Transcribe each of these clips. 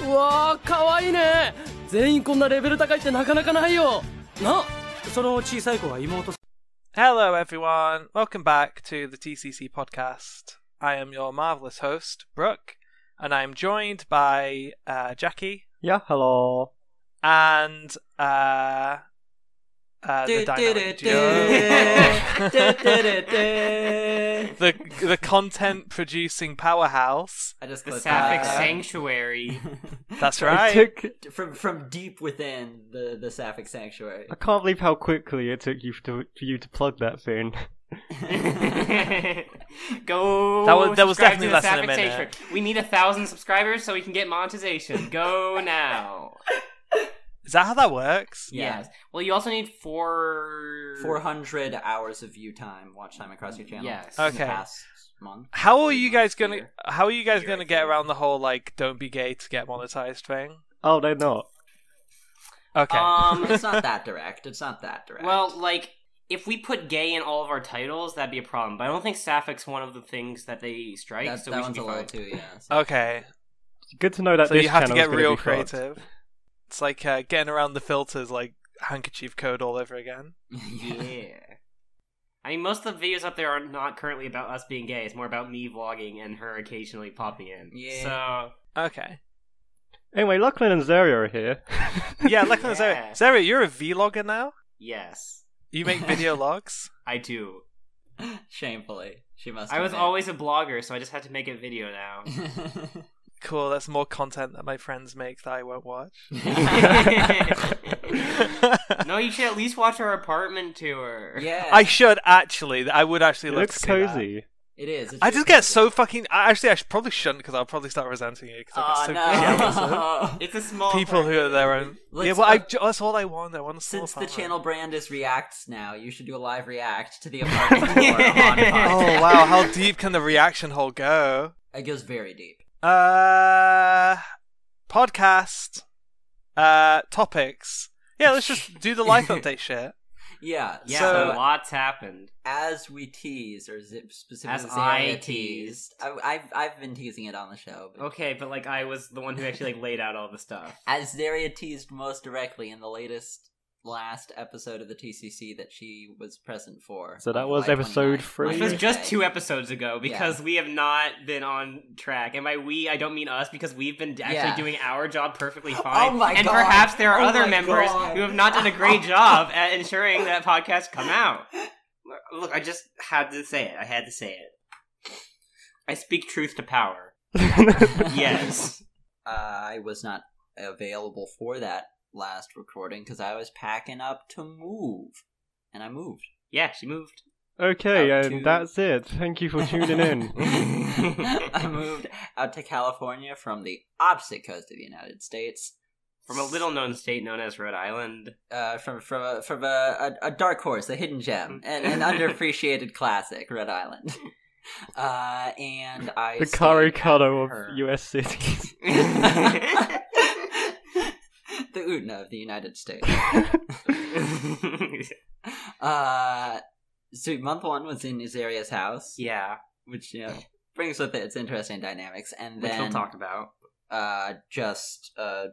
うわー、かわいいね。全員こんなレベル高いってなかなかないよ。な、その小さい子は妹。 Hello everyone, welcome back to the TCC podcast. I am your marvellous host, Brooke, and I'm joined by Jackie. Yeah, hello. And the dynamic duo. the content producing powerhouse. I just the Sapphic Sanctuary. That's right. From deep within the Sapphic Sanctuary. I can't believe how quickly it took you for you to plug that thing. Go. That was definitely to less the than a Sapphic minute. Sanctuary. We need 1,000 subscribers so we can get monetization. Go now. Is that how that works? Yeah. Yes. Well, you also need 400 hours of view time, watch time across your channel. Yes. In Okay. the past month. How are you guys gonna get around the whole like don't be gay to get monetized thing? Oh, they're not. Okay. It's not that direct. Well, like, if we put gay in all of our titles, that'd be a problem. But I don't think Sapphic's one of the things that they strike, so we should one's be a little fine. too, yeah. Okay. Good to know that So this you have to channel's get gonna real be fucked. creative. It's like getting around the filters, like handkerchief code all over again. Yeah. I mean, most of the videos up there are not currently about us being gay. It's more about me vlogging and her occasionally popping in. Yeah. So, Okay. Anyway, Lachlan and Zaria are here. Yeah, like Yeah. Zaria, you're a vlogger now? yes, You make video logs? I do. Shamefully. She must I was admit. always a blogger, so I just had to make a video now. Cool, that's more content that my friends make that I won't watch. No, you should at least watch our apartment tour. Yeah. I should actually. I would actually It love looks to see that. cozy. It is. I just get so fucking. Actually, probably shouldn't because I'll probably start resenting it because I get so jealous of no. It's a small people who are their own. Yeah, well, that's all I want. I want a small Since the apartment. channel brand is Reacts now, you should do a live react to the apartment tour on podcast. Oh wow, how deep can the reaction hole go? It goes very deep. Podcast. Topics. Yeah, let's just do the life update shit. Yeah. Yeah, So- lots happened. As we tease, or specifically As Zaria I teased. I've been teasing it on the show. But Okay, but like I was the one who actually like laid out all the stuff. as Zaria teased most directly in the last episode of the TCC that she was present for. So that on was July episode 29th, three? Which my was just birthday. 2 episodes ago, because we have not been on track. And by we, I don't mean us, because we've been actually Yeah. doing our job perfectly fine. Oh my and God. perhaps there are Oh other my members God. who have not done a great job at ensuring that podcasts come out. Look, I just had to say it. I had to say it. I speak truth to power. Yes. I was not available for that last recording because I was packing up to move, and I moved. Yeah, she moved. Okay, Out and to- that's it. Thank you for tuning in. I moved out to California from the opposite coast of the United States, From a little-known state known as Rhode Island. from a dark horse, a hidden gem, an underappreciated classic, Rhode Island. And I The stayed Karikado at her- of US cities. the Utna of the United States. So month 1 was in Zaria's house, Yeah, which brings with it its interesting dynamics, and which then we'll talk about. just a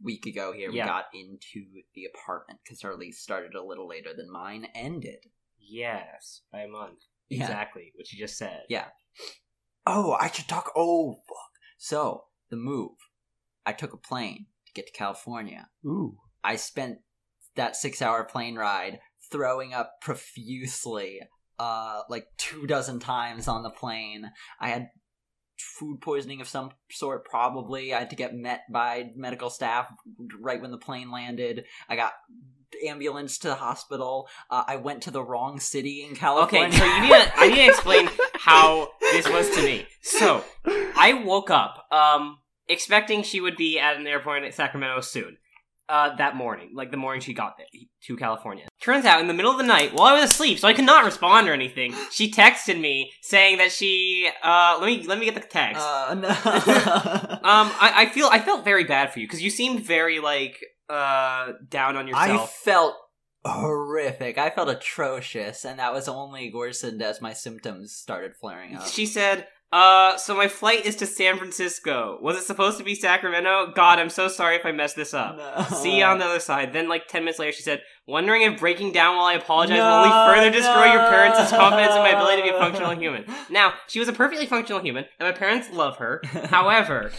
week ago here, we Yeah. got into the apartment because our lease started a little later than mine ended. Yes, by a month. Yeah. Exactly, what you just said. Yeah. Oh, I should talk. Oh, fuck. So, the move. I took a plane to get to California. Ooh. I spent that 6-hour plane ride throwing up profusely, like 24 times on the plane. I had food poisoning of some sort, probably. I had to get met by medical staff right when the plane landed. I got ambulance to the hospital. I went to the wrong city in California. Okay, so I need to explain how this was to me. So, I woke up, expecting she would be at an airport in Sacramento soon. That morning, like the morning she got there to California. Turns out, in the middle of the night, while I was asleep, so I could not respond or anything, she texted me saying that she, let me get the text. No. I felt very bad for you, because you seemed very, like, down on yourself. I felt horrific. I felt atrocious, and that was only worsened as my symptoms started flaring up. She said, So my flight is to San Francisco. Was it supposed to be Sacramento? God, I'm so sorry if I messed this up. No. See you on the other side. Then, 10 minutes later, she said, wondering if breaking down while I apologize will only further destroy your parents' confidence in my ability to be a functional human. Now, she was a perfectly functional human, and my parents love her. However,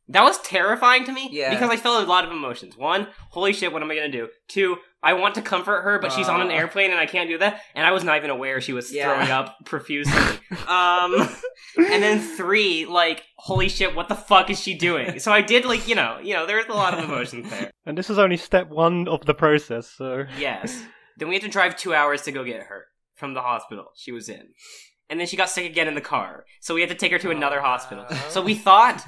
that was terrifying to me because I felt a lot of emotions. One, holy shit, what am I gonna do? Two, I want to comfort her, but she's on an airplane and I can't do that. And I was not even aware she was throwing up profusely. And then three, holy shit, what the fuck is she doing? So I did, there's a lot of emotions there. And this is only step 1 of the process, so... Yes. Then we had to drive 2 hours to go get her from the hospital she was in. And then she got sick again in the car. So we had to take her to another hospital. So we thought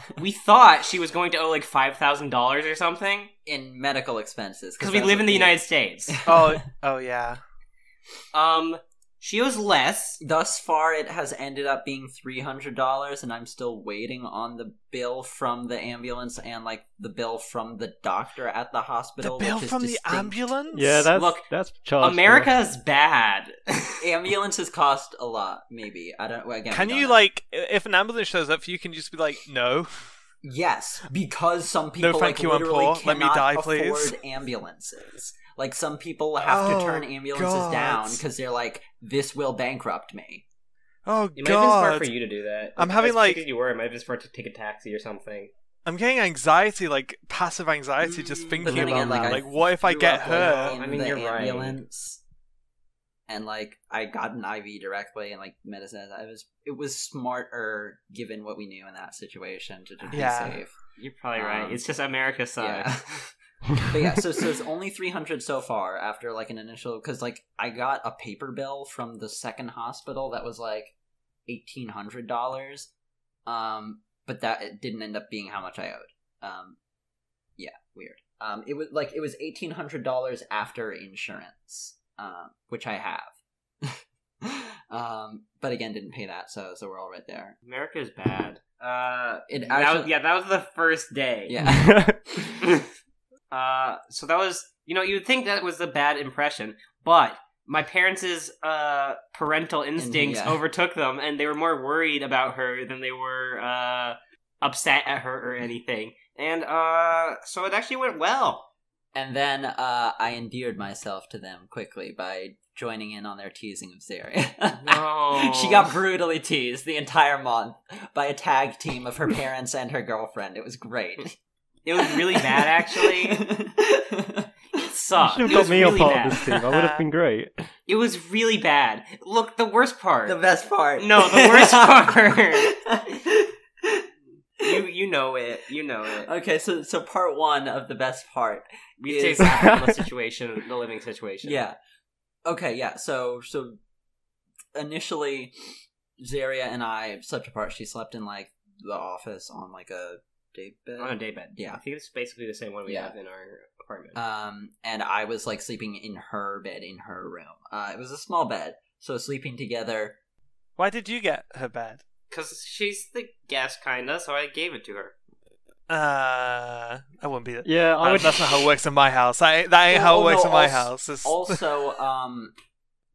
she was going to owe $5,000 or something. In medical expenses. Because we live in the United States. Oh yeah. She owes less. Thus far, it has ended up being $300, and I'm still waiting on the bill from the ambulance and the bill from the doctor at the hospital. The bill from the ambulance? Yeah, that's charged. America's bad. Ambulances cost a lot. Maybe I don't. Again, can you if an ambulance shows up for you, can you just be no? Yes, because some people no, thank you, I'm literally poor. cannot Let me die, please. afford ambulances. Some people have to turn ambulances down because they're this will bankrupt me. Oh, God. It might have been smart for you to do that. I'm having, as you were, it might have been smart to take a taxi or something. I'm getting anxiety, passive anxiety, just thinking about that. What if I get hurt? I mean, you're ambulance, right. And, I got an IV directly and, medicine. It was smarter, given what we knew in that situation, to be safe. You're probably right. It's just America sucks. Yeah. But yeah, so it's only $300 so far after an initial, because I got a paper bill from the second hospital that was $1,800, but that it didn't end up being how much I owed. Yeah, weird. It was $1,800 after insurance, which I have. But again, didn't pay that, so we're all right there. America's bad. That was the first day. Yeah. So that was, you'd think that was a bad impression, but my parents' parental instincts overtook them, and they were more worried about her than they were upset at her or anything. And so it actually went well. And then I endeared myself to them quickly by joining in on their teasing of Zaria. No. She got brutally teased the entire month by a tag team of her parents and her girlfriend. It was great. It was really bad, actually. It sucked. You should have got me a part of this team. I would have been great. It was really bad. Look, the worst part. The best part. No, the worst part. You know it. You know it. Okay, so part one of the best part. We say the situation, the living situation. Yeah. Okay, yeah. So initially, Zaria and I slept apart. She slept in the office on a day bed. On a day bed. Yeah. I think it's basically the same one we have in our apartment. And I was sleeping in her bed in her room. It was a small bed, so sleeping together. Why did you get her bed? Because she's the guest, kinda, so I gave it to her. I wouldn't be. Yeah, that's not how it works in my house. That ain't how it works in my house. It's... Also,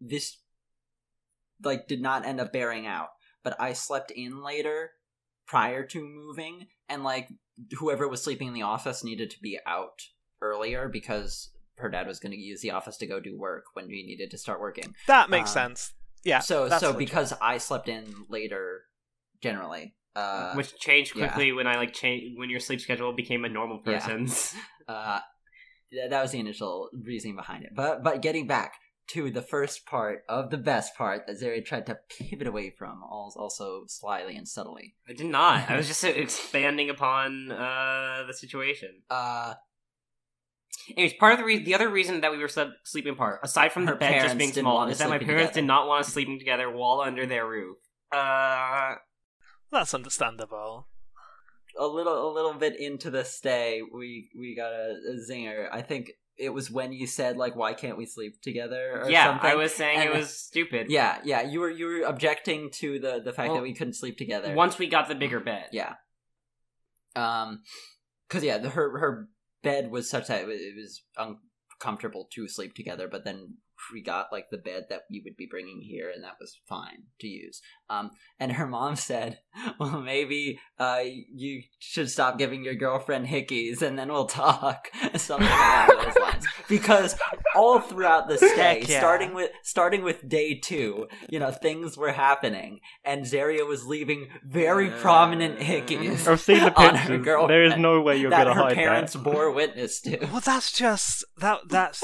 this did not end up bearing out. But I slept in later, prior to moving, and whoever was sleeping in the office needed to be out earlier because her dad was going to use the office to go do work when we needed to start working. That makes sense. Yeah. So because I slept in later, generally. Which changed quickly when I when your sleep schedule became a normal person's. That was the initial reasoning behind it. But getting back to the first part of the best part that Zaria tried to pivot away from, also slyly and subtly. I did not. I was just expanding upon the situation. Anyways, part of the other reason that we were sleeping apart, aside from the bed just being small, is that my parents did not want us sleeping together while under their roof. That's understandable. A little bit into the stay, we got a zinger. I think it was when you said why can't we sleep together or something. I was saying it was stupid. Yeah, you were objecting to the fact that we couldn't sleep together once we got the bigger bed. Yeah. Cuz her bed was such that it was uncomfortable to sleep together, but then we got like the bed that we would be bringing here, and that was fine to use. And her mom said, well, maybe you should stop giving your girlfriend hickeys and then we'll talk. Something along those lines. Because all throughout the stay, starting with day 2, things were happening, and Zaria was leaving very prominent hickeys. I've seen the on her pictures. girlfriend There is no way you're that gonna her hide parents that. bore witness to. Well, that's just that's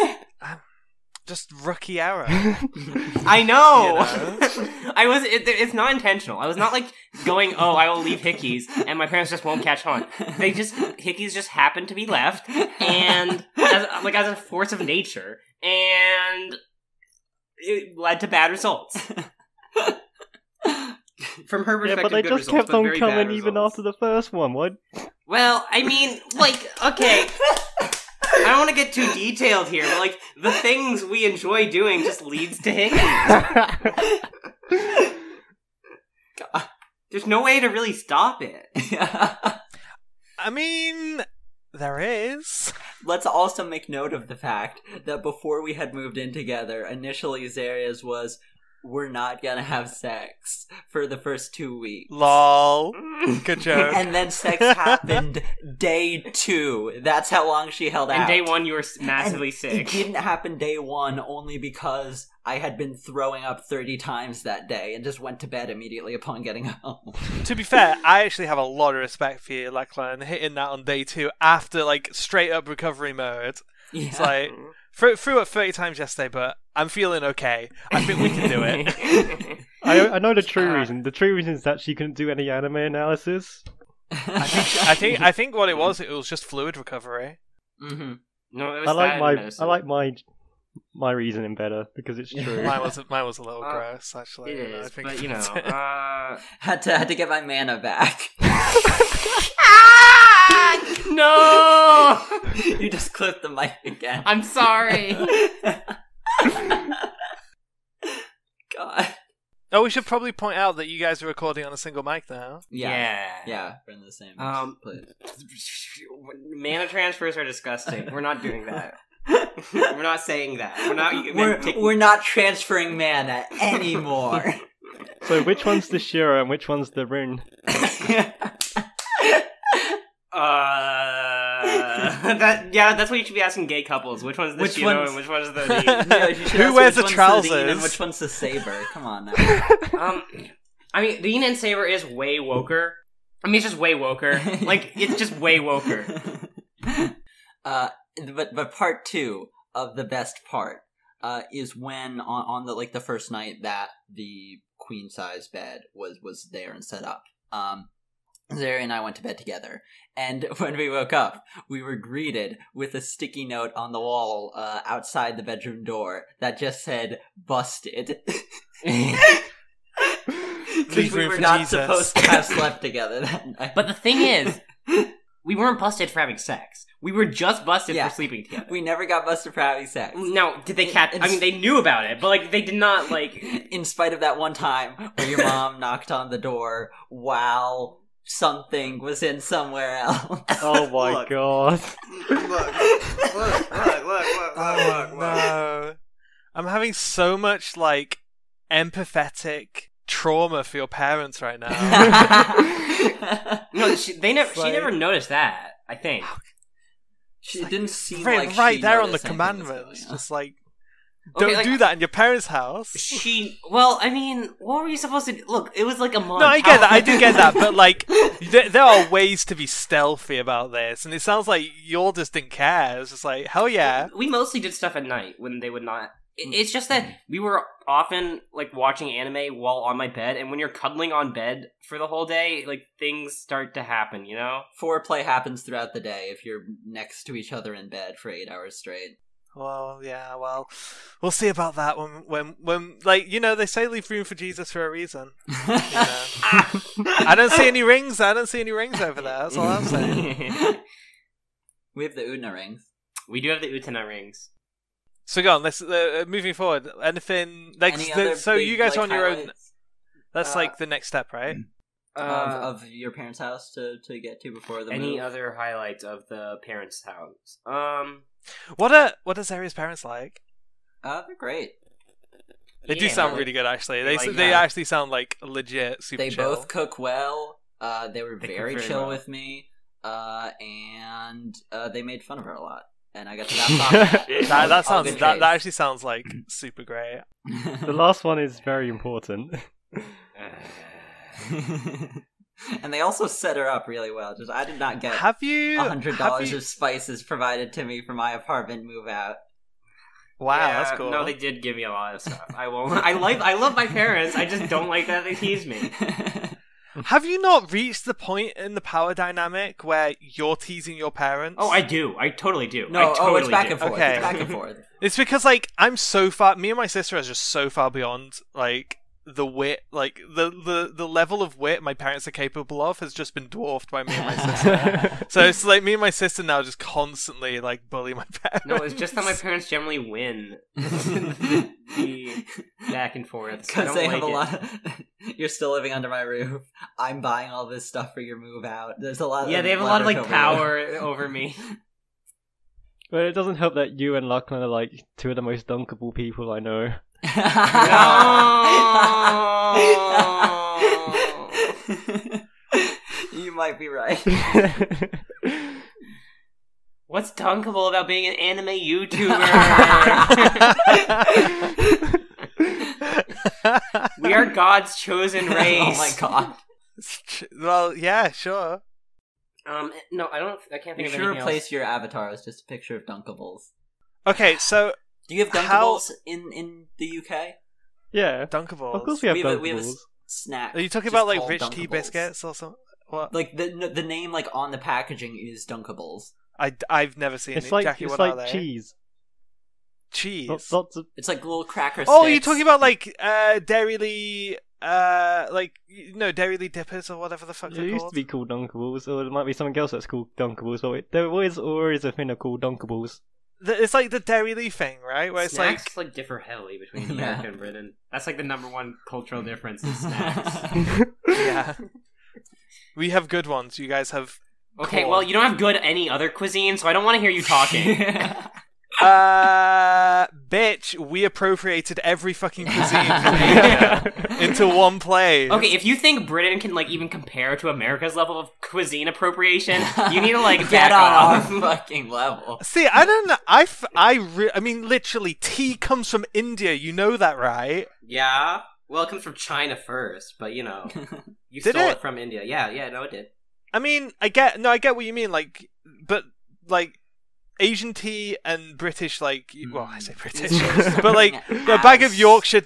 just rookie error. I know. You know? It's not intentional. I was not like going, oh, I will leave hickeys, and my parents just won't catch on. Hickeys just happened to be left, and as a force of nature, and it led to bad results. From her perspective, Yeah, but they good just results, kept but on very bad coming even results. after the first one. What? Well, I mean, okay. I don't want to get too detailed here, but the things we enjoy doing just leads to hickeys. God. There's no way to really stop it. I mean, there is. Let's also make note of the fact that before we had moved in together, initially Zaria's was, we're not gonna have sex for the first 2 weeks. Lol. Good joke. And then sex happened day 2. That's how long she held out. And day 1, you were massively And sick. It didn't happen day 1 only because I had been throwing up 30 times that day and just went to bed immediately upon getting home. To be fair, I actually have a lot of respect for you, Lachlan, hitting that on day 2 after straight up recovery mode. Yeah. It's like threw up 30 times yesterday, but I'm feeling okay. I think we can do it. I know the true reason. The true reason is that she couldn't do any anime analysis. I think what it was just fluid recovery. Mm-hmm. No, it was I like my reasoning better because it's true. Mine was a little gross, actually. It is, I think but had to get my mana back. No! You just clipped the mic again. I'm sorry. God. Oh, we should probably point out that you guys are recording on a single mic now. Yeah, we're in the same place. Mana transfers are disgusting. We're not doing that. We're not saying that. We're not transferring mana anymore. So which one's the Shiro and which one's the Rune? That's what you should be asking gay couples. Which one's the Shiro and which one's the Who wears the trousers? And which one's the saber? Come on now. I mean, the Yin and Saber is way woker. I mean, it's just way woker. It's just way woker. But part 2 of the best part is when on the first night that the queen size bed was there and set up. Zaria and I went to bed together, and when we woke up, we were greeted with a sticky note on the wall outside the bedroom door that just said "busted." Because we were not supposed to have slept together that night. But the thing is, we weren't busted for having sex. We were just busted for sleeping together. We never got busted for having sex. Now, did they catch... I mean, they knew about it, but, they did not, In spite of that one time where your mom knocked on the door while something was in somewhere else. Oh my god. Look. No. I'm having so much, empathetic trauma for your parents right now. No, she never noticed that, I think. She didn't seem right, like right she there on the noticed anything was commandments. going on. Just don't do that in your parents' house. Well, I mean, what were you supposed to do? Look, it was like a month. No, I get that. I do get that. But, there are ways to be stealthy about this. And it sounds like you all just didn't care. It's just hell yeah. We mostly did stuff at night when they would not. It's just that we were often, watching anime while on my bed. And when you're cuddling on bed for the whole day, things start to happen, you know? Foreplay happens throughout the day if you're next to each other in bed for 8 hours straight. Well, yeah, we'll see about that when they say leave room for Jesus for a reason. I don't see any rings. I don't see any rings over there. That's all I'm saying. We have the Udna rings. We do have the Utena rings. So go on. Let's moving forward. Anything so big, you guys are on your own. highlights That's the next step, right? of your parents' house to get to before the Any move? other highlights of the parents' house? What are Zaria's parents like? They're great. They do sound really good, actually. They like they that. actually sound like legit super They chill. both cook well. They were They cook very very chill well. with me. And they made fun of her a lot. And I got to bounce off That All sounds good that traits. actually sounds like super great. The last one is very important. And they also set her up really well. Just I did not get Have you $100 of spices provided to me for my apartment move out. Wow, Yeah, that's cool. No, they did give me a lot of stuff. I won't. I love my parents. I just don't like that they tease me. Have you not reached the point in the power dynamic where you're teasing your parents? Oh, I do. I totally do. No, I totally it's back do. and forth. Okay. It's back and forth. It's because like I'm so far. Me and my sister are just so far beyond like the wit, like the level of wit my parents are capable of has just been dwarfed by me and my sister. So it's like me and my sister now just constantly like bully my parents. No, it's just that my parents generally win the back and forth. I Because don't they like have a it. lot of... You're still living under my roof. I'm buying all this stuff for your move out. There's a lot Yeah, of they have a lot of like leverage over power over me. But it doesn't help that you and Lachlan are like two of the most dunkable people I know. You might be right. What's dunkable about being an anime YouTuber? We are God's chosen race. Oh my god. Well, yeah, sure. No, I don't. I can't You think should of anything replace else. your avatar as just a picture of Dunkables. Okay, so Do you have How- Dunkables in the UK? Yeah. Dunkables. Of course we have we have a Dunkables. snack. Are you talking just about like called rich tea Dunkables. biscuits or something? What? Like the name like on the packaging is Dunkables. I've never seen It's it. like Jackie, it's what are like they? cheese. Cheese. Lots of It's like little cracker Oh, sticks. you're talking about like Dairy like Dairy dippers or whatever the fuck it they're used called. to be called Dunkables, or there might be something else that's called Dunkables. But there was always a thing called Dunkables. It's like the Dairy thing, right? Where it's Snacks like differ heavily between Yeah. America and Britain. That's like the number one cultural difference is snacks. like yeah. We have good ones. You guys have Okay, corn. well, you don't have good any other cuisine, so I don't want to hear you talking. bitch, we appropriated every fucking cuisine from Asia into one place. Okay, if you think Britain can like even compare to America's level of cuisine appropriation, you need to like Get back on off. our fucking level. See, I don't know. I mean, literally, tea comes from India. You know that, right? Yeah. Well, it comes from China first, but you know, you Did stole it? it from India. Yeah, no, it did. I mean, I get what you mean. Like, but like Asian tea and British, like, well, I say British, but like a bag of Yorkshire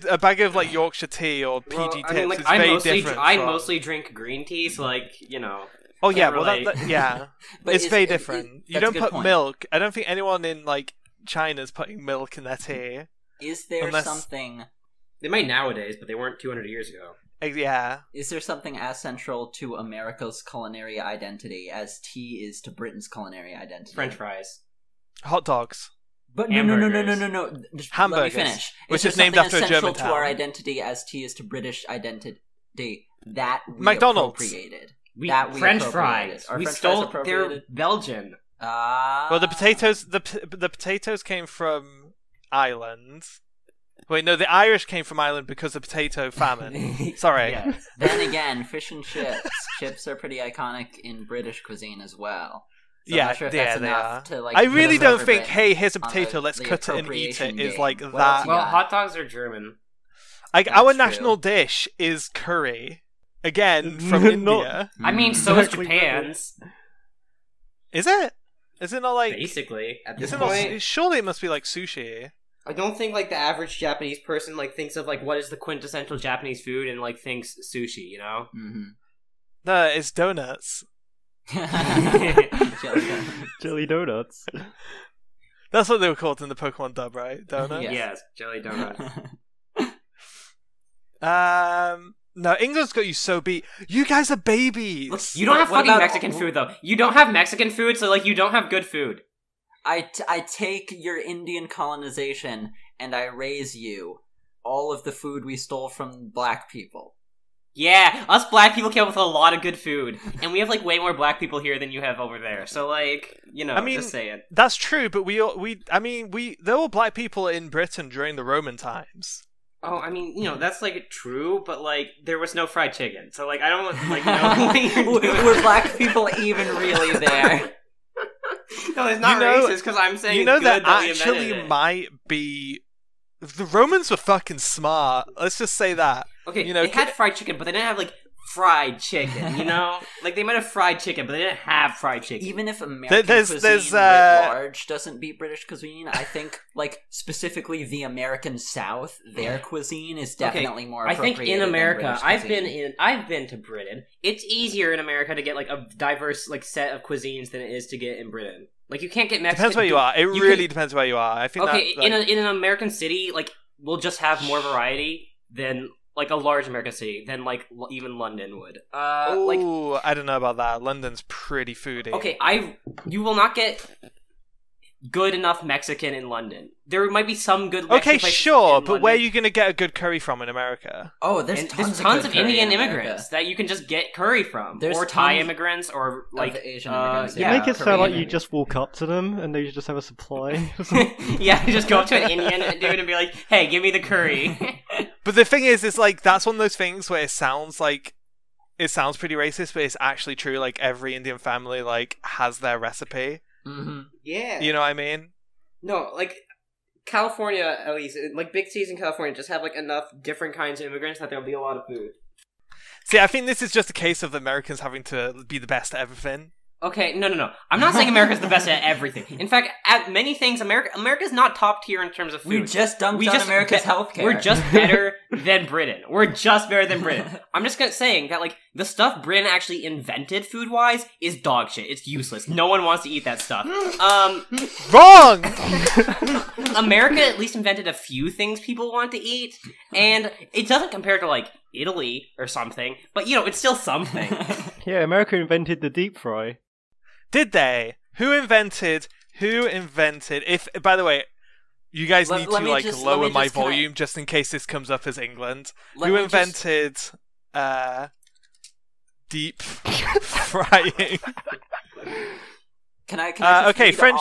tea or PG Well, tips I mean, like, is very different. I from- mostly drink green tea, so like, you know. Oh yeah, can't well relate. yeah, But it's is- very it- different. You that's a don't good put point. milk. I don't think anyone in like China's putting milk in their tea. Is there Unless- something? They might nowadays, but they weren't 200 years ago. Yeah. Is there something as central to America's culinary identity as tea is to Britain's culinary identity? French fries. Hot dogs. But no. Just Hamburgers, let me finish. which there is named something after a as central German to our town. identity as tea is to British identity that we McDonald's. appropriated. We That we French appropriated. fries. Are We French stole. fries appropriated? They're Belgian. Well, the potatoes came from Ireland. Wait, no, the Irish came from Ireland because of the potato famine. Sorry. Yes. Then again, fish and chips. Chips are pretty iconic in British cuisine as well. So Yeah, I'm not sure if yeah, that's they enough are. to like. I put really us don't over think, Britain hey, here's a on potato, let's the cut it and eat it, appropriation is game. like What else that. you Well, got? hot dogs are German. Like, That's our true. national dish is curry. Again, from Not- India. I mean, so is Exactly. Japan's. Is it? Is it not like... Basically, at this Is it not, point, surely it must be like sushi. I don't think like the average Japanese person like thinks of like what is the quintessential Japanese food and like thinks sushi. You know. No, it's donuts. Mm-hmm. Jelly donuts. That's what they were called in the Pokemon dub, right? Donuts? Yeah. Yes, jelly donuts. No, England's got you so beat. You guys are babies. You don't have What fucking about- Mexican food though. You don't have Mexican food, so like you don't have good food. I take your Indian colonization and I raise you all of the food we stole from black people. Yeah, us black people came up with a lot of good food, and we have like way more black people here than you have over there. So like, I mean, just saying. That's true, but there were black people in Britain during the Roman times. Oh, I mean, that's like true, but like there was no fried chicken, so like I don't like know what you're doing. Were black people even really there? No, it's not racist because I'm saying that actually might be. The Romans were fucking smart. Let's just say that. Okay, they had fried chicken, but they didn't have like fried chicken. Like they might have fried chicken, but they didn't have fried chicken. Even if American cuisine writ large doesn't beat British cuisine, I think like specifically the American South, their cuisine is definitely more appropriate. I think in America, I've been to Britain. It's easier in America to get like a diverse like set of cuisines than it is to get in Britain. Like you can't get Mexican. Depends where you are. It really depends where you are. I think. Okay, in an American city, like we'll just have more variety than like a large American city than like even London would. Ooh, I don't know about that. London's pretty foodie. Okay, you will not get good enough Mexican in London. There might be some good Mexican places sure, in but London. where are you going to get a good curry from in America? Oh, there's tons of Indian immigrants that you can just get curry from. Or Thai immigrants, or like Asian immigrants. You make it sound like you just walk up to them and they just have a supply. Yeah, just go up to an Indian dude and be like, hey, give me the curry. But the thing is like, that's one of those things where it sounds pretty racist, but it's actually true. Like, every Indian family, like, has their recipe. Mm-hmm. Yeah. You know what I mean? No, like, California, at least, like, big cities in California just have, like, enough different kinds of immigrants that there'll be a lot of food. See, I think this is just a case of Americans having to be the best at everything. Okay, no. I'm not saying America's the best at everything. In fact, at many things, America's not top tier in terms of food. We just dunked on America's healthcare. We're just better than Britain. I'm just saying that, like, the stuff Britain actually invented food-wise is dog shit. It's useless. No one wants to eat that stuff. Wrong! America at least invented a few things people want to eat, and it doesn't compare to, like, Italy or something, but, it's still something. Yeah, America invented the deep fry. Did they? Who invented? If, by the way, you guys need to lower my volume just in case this comes up as England. Who invented deep frying? Can I okay, French.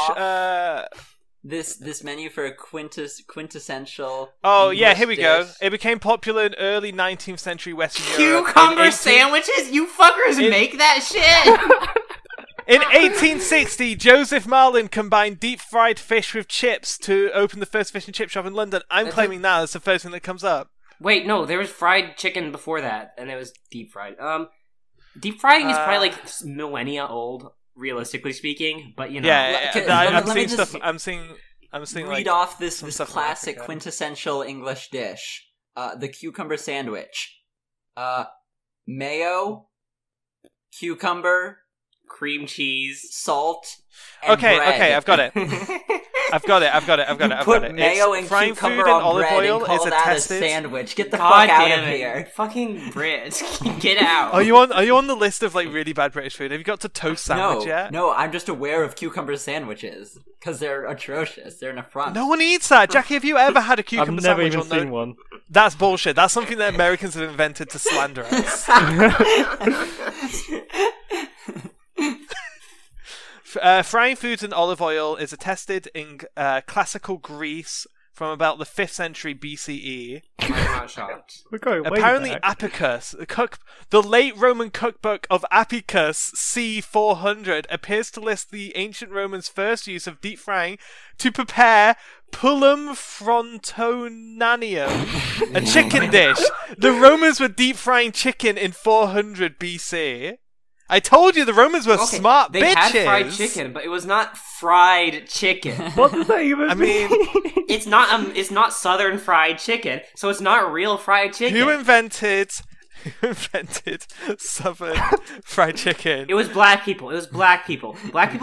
This menu for a quintessential. Oh English yeah, here we go. dish. It became popular in early 19th century Western Europe. Cucumber sandwiches? You fuckers make that shit! In 1860, Joseph Marlin combined deep-fried fish with chips to open the first fish and chip shop in London. I'm claiming now that's the first thing that comes up. Wait, no, there was fried chicken before that, and it was deep-fried. Deep frying is probably like millennia old, realistically speaking, but Yeah, I'm seeing read like, off this classic quintessential English dish. The cucumber sandwich. Mayo, cucumber, cream cheese, salt, and Okay, bread. I've got it. I've got it. Put mayo and frying cucumber food in on olive bread oil and call is that a attested. sandwich. Get the God fuck out damn of it. here. Fucking Brits. Get out. Are you on the list of like really bad British food? Have you got to toast sandwich yet? No, I'm just aware of cucumber sandwiches because they're atrocious. They're an affront. No one eats that. Jackie, have you ever had a cucumber I've never sandwich? even seen one. That's bullshit. That's something that Americans have invented to slander us. Frying foods in olive oil is attested in classical Greece from about the 5th century BCE. I'm not shocked. We're going way Apparently, back. Apicus, the late Roman cookbook of Apicus c. 400, appears to list the ancient Romans' first use of deep frying to prepare pullum frontonanium, a chicken dish. The Romans were deep frying chicken in 400 BC. I told you the Romans were smart they bitches. They had fried chicken, but it was not fried chicken. What does that even mean? It's not southern fried chicken, so it's not real fried chicken. Who invented southern fried chicken? It was black people. Black people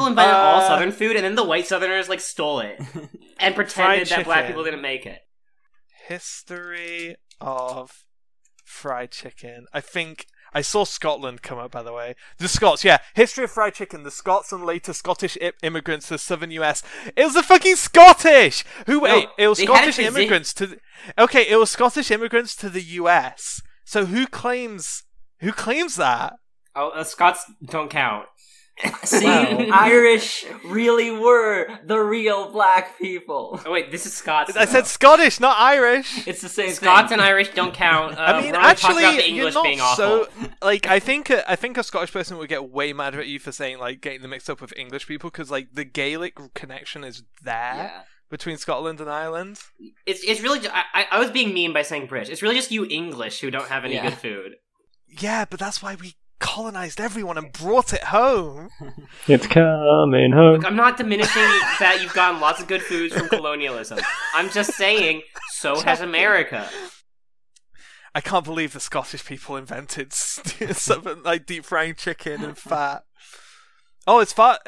invented all southern food, and then the white southerners like stole it and pretended that black people didn't make it. History of fried chicken. I think I saw Scotland come up, by the way. The Scots, yeah. History of fried chicken. The Scots and later Scottish immigrants to the southern US. It was the fucking Scottish! It was Scottish immigrants to... Okay, it was Scottish immigrants to the US So who claims that? Oh, Scots don't count. See, Wow. Irish really were the real black people. Oh wait, this is Scots. I said Scottish, not Irish. It's the same Scots thing. and Irish don't count. I mean, we're only talking actually, about the you're English not being awful. so. Like, I think a Scottish person would get way mad at you for saying like getting them mixed up with English people because like the Gaelic connection is there Yeah. between Scotland and Ireland. It's really. I was being mean by saying British. It's really just you English who don't have any Yeah. good food. Yeah, but that's why we colonized everyone and brought it home. It's coming home. Look, I'm not diminishing that you've gotten lots of good foods from colonialism. I'm just saying, so has America. I can't believe the Scottish people invented something like deep frying chicken and fat. Oh, it's fat.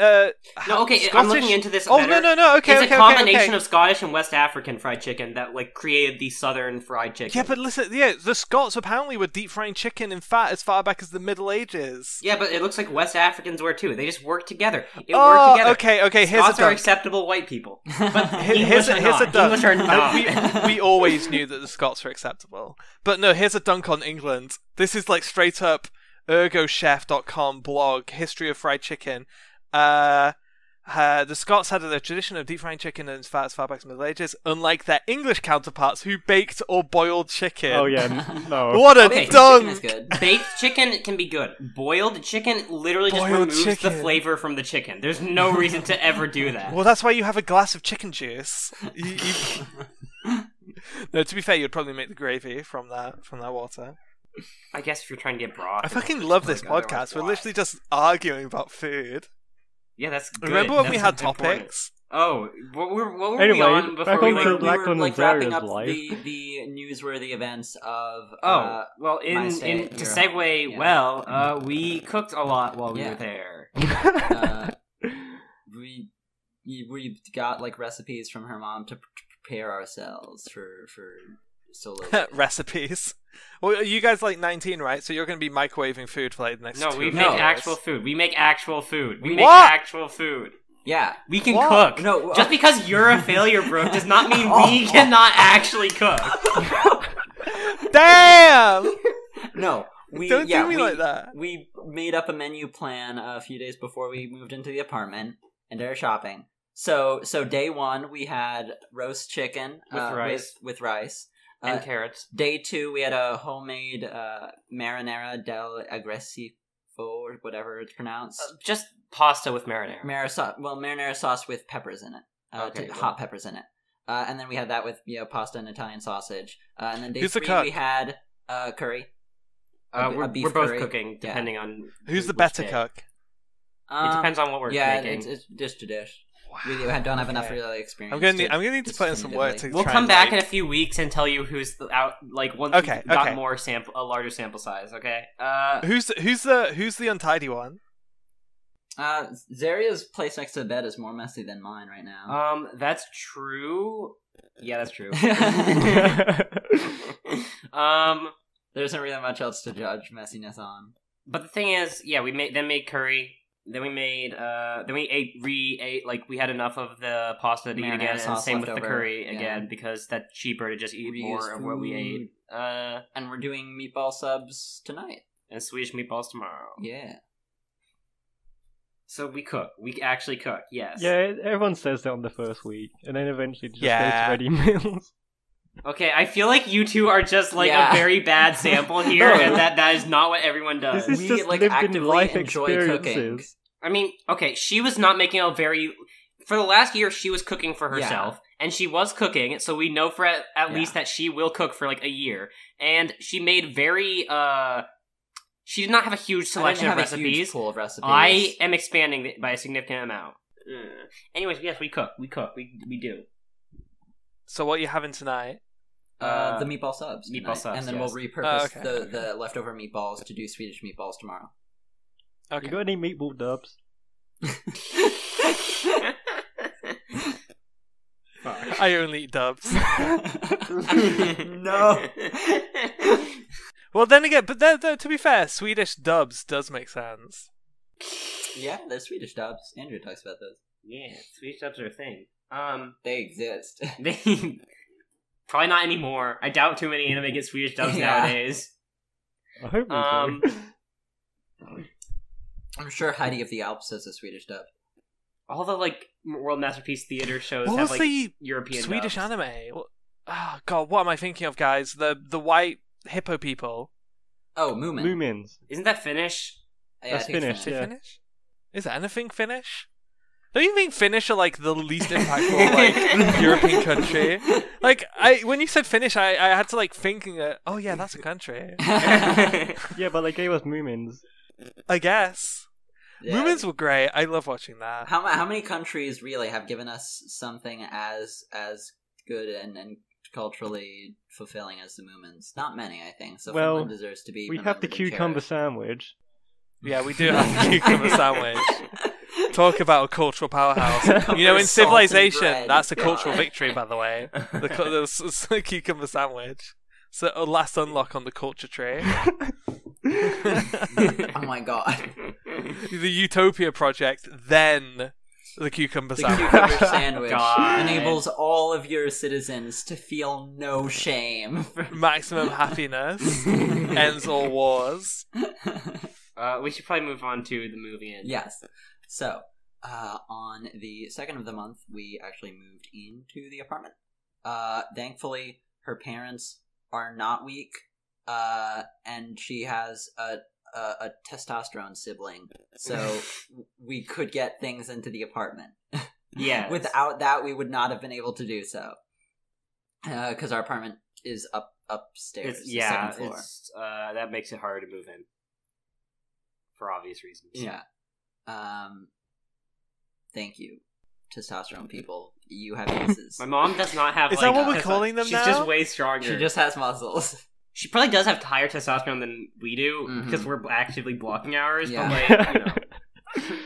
No, okay, I'm looking into this. Oh better. no. Okay, it's okay, a combination okay. of Scottish and West African fried chicken that like created the Southern fried chicken. Yeah, but listen, the Scots apparently were deep frying chicken and fat as far back as the Middle Ages. Yeah, but it looks like West Africans were too. They just work together. It worked together. Okay. Here's Scots a are dunk. acceptable white people, but Here's English are a not. dunk. English are not. We always knew that the Scots were acceptable, but no. Here's a dunk on England. This is like straight up ergochef.com blog history of fried chicken. The Scots had a tradition of deep frying chicken and fat as far back as the Middle Ages, unlike their English counterparts who baked or boiled chicken. Oh yeah, no. What a Okay, Chicken is dunk! good. Baked chicken can be good. Boiled chicken literally just Boiled removes the chicken. flavor from the chicken. There's no reason to ever do that. Well, that's why you have a glass of chicken juice. No, to be fair, you'd probably make the gravy from that water. I guess if you're trying to get broth. I fucking love this Like, otherwise, podcast. We're why? literally just arguing about food. Yeah, that's good. Remember when we That's had important. topics? Oh, what were we Anyway, on before back we on went? to We were Lachlan like and wrapping Zaria's up life. the newsworthy events of Oh, well, my stay in at to your segue, home. Yeah. well, we cooked a lot while we Yeah. were there. we got like recipes from her mom to prepare ourselves for solo. Recipes. Well, you guys like 19, right? So you're going to be microwaving food for like the next No, 2 we years. make actual food. We make actual food. We make What? actual food. Yeah. We can What? cook. No, Just because you're a failure, Brooke, does not mean we cannot actually cook. Damn! No. We Don't yeah, do me we, like that. We made up a menu plan a few days before we moved into the apartment and did our shopping. So day one we had roast chicken With rice. with rice. And carrots. Day two we had a homemade marinara del aggressivo or whatever it's pronounced. Just pasta with marinara. Marinara sauce with peppers in it. Okay, Hot peppers in it. And then we had that with pasta and Italian sausage. And then day Who's the three cook? we had curry. A beef We're both curry. cooking, Yeah. depending on Who's the which better day. cook? It depends on what we're making. it's dish to dish. We don't have enough really experience. I'm gonna need to put in some work to We'll try come and, back like- in a few weeks and tell you who's out. Like once Okay, we've got okay. more a larger sample size. Okay. Who's the untidy one? Zaria's place next to the bed is more messy than mine right now. That's true. Yeah, that's true. There isn't really much else to judge messiness on. But the thing is, yeah, we made curry. Then we ate like we had enough of the pasta to eat Marinara again, and sauce same left with the over, curry yeah. again because that's cheaper to just eat Reuse more of what we ate. And we're doing meatball subs tonight. And Swedish meatballs tomorrow. Yeah. So we cook. We actually cook. Yes. Yeah, everyone says that on the first week, and then eventually just Yeah. goes to ready meals. Okay, I feel like you two are just like Yeah. a very bad sample here, No. and that is not what everyone does. This is We, just like, lived in actively life enjoy experiences. I mean, okay, she was not making a very. For the last year, she was cooking for herself, and she was cooking, so we know for at least that she will cook for like a year. And she made very. She did not have a huge selection I of didn't have a huge recipes. pool of recipes. I am expanding it by a significant amount. Anyways, yes, we cook. We cook. We do. So what are you having tonight? the meatball subs. Meatball tonight. subs, And then yes. we'll repurpose okay. the leftover meatballs to do Swedish meatballs tomorrow. Okay. You got any meatball dubs? I only eat dubs. No. Well, then again, but to be fair, Swedish dubs does make sense. Yeah, they're Swedish dubs. Andrew talks about those. Yeah, Swedish dubs are a thing. They exist. They probably not anymore. I doubt too many anime get Swedish dubs Yeah. nowadays. I hope we do. I'm sure Heidi of the Alps has a Swedish dub. All the like World Masterpiece Theater shows What have was like the European Swedish dubs. anime? Oh god, what am I thinking of, guys? The white hippo people. Oh, Moomin. Moomins. Isn't that Finnish? Yeah, That's I think it's Finnish, Is it yeah. Finnish? Is anything Finnish? Don't you think Finnish are like the least impactful like European country? Like when you said Finnish, I had to like thinking, oh yeah, that's a country. Yeah, but they gave us Moomins. I guess. Yeah. Moomins were great. I love watching that. How many countries really have given us something as good and culturally fulfilling as the Moomins? Not many, I think. So Well, Finland deserves to be. We have the remembered and cucumber cherished. sandwich. Yeah, we do have the cucumber sandwich. Talk about a cultural powerhouse. You know, in Salted civilization, bread. that's a God. cultural victory, by the way. The cucumber sandwich. So a last unlock on the culture tree. Oh my god. The Utopia Project, then the cucumber The sandwich. cucumber sandwich God. enables all of your citizens to feel no shame. Maximum happiness ends all wars. We should probably move on to the movie. Yes. So, on the 2nd of the month, we actually moved into the apartment. Thankfully, her parents are not weak, and she has a testosterone sibling, so we could get things into the apartment. Yeah. Without that, we would not have been able to do so, because our apartment is upstairs, the second floor. That makes it harder to move in. For obvious reasons. Yeah. Thank you, testosterone people. You have uses. My mom does not have. Is like, that what we're testo- calling them She's now? just way stronger. She just has muscles. She probably does have higher testosterone than we do Mhm. because we're actively blocking ours. Yeah. But like, you know,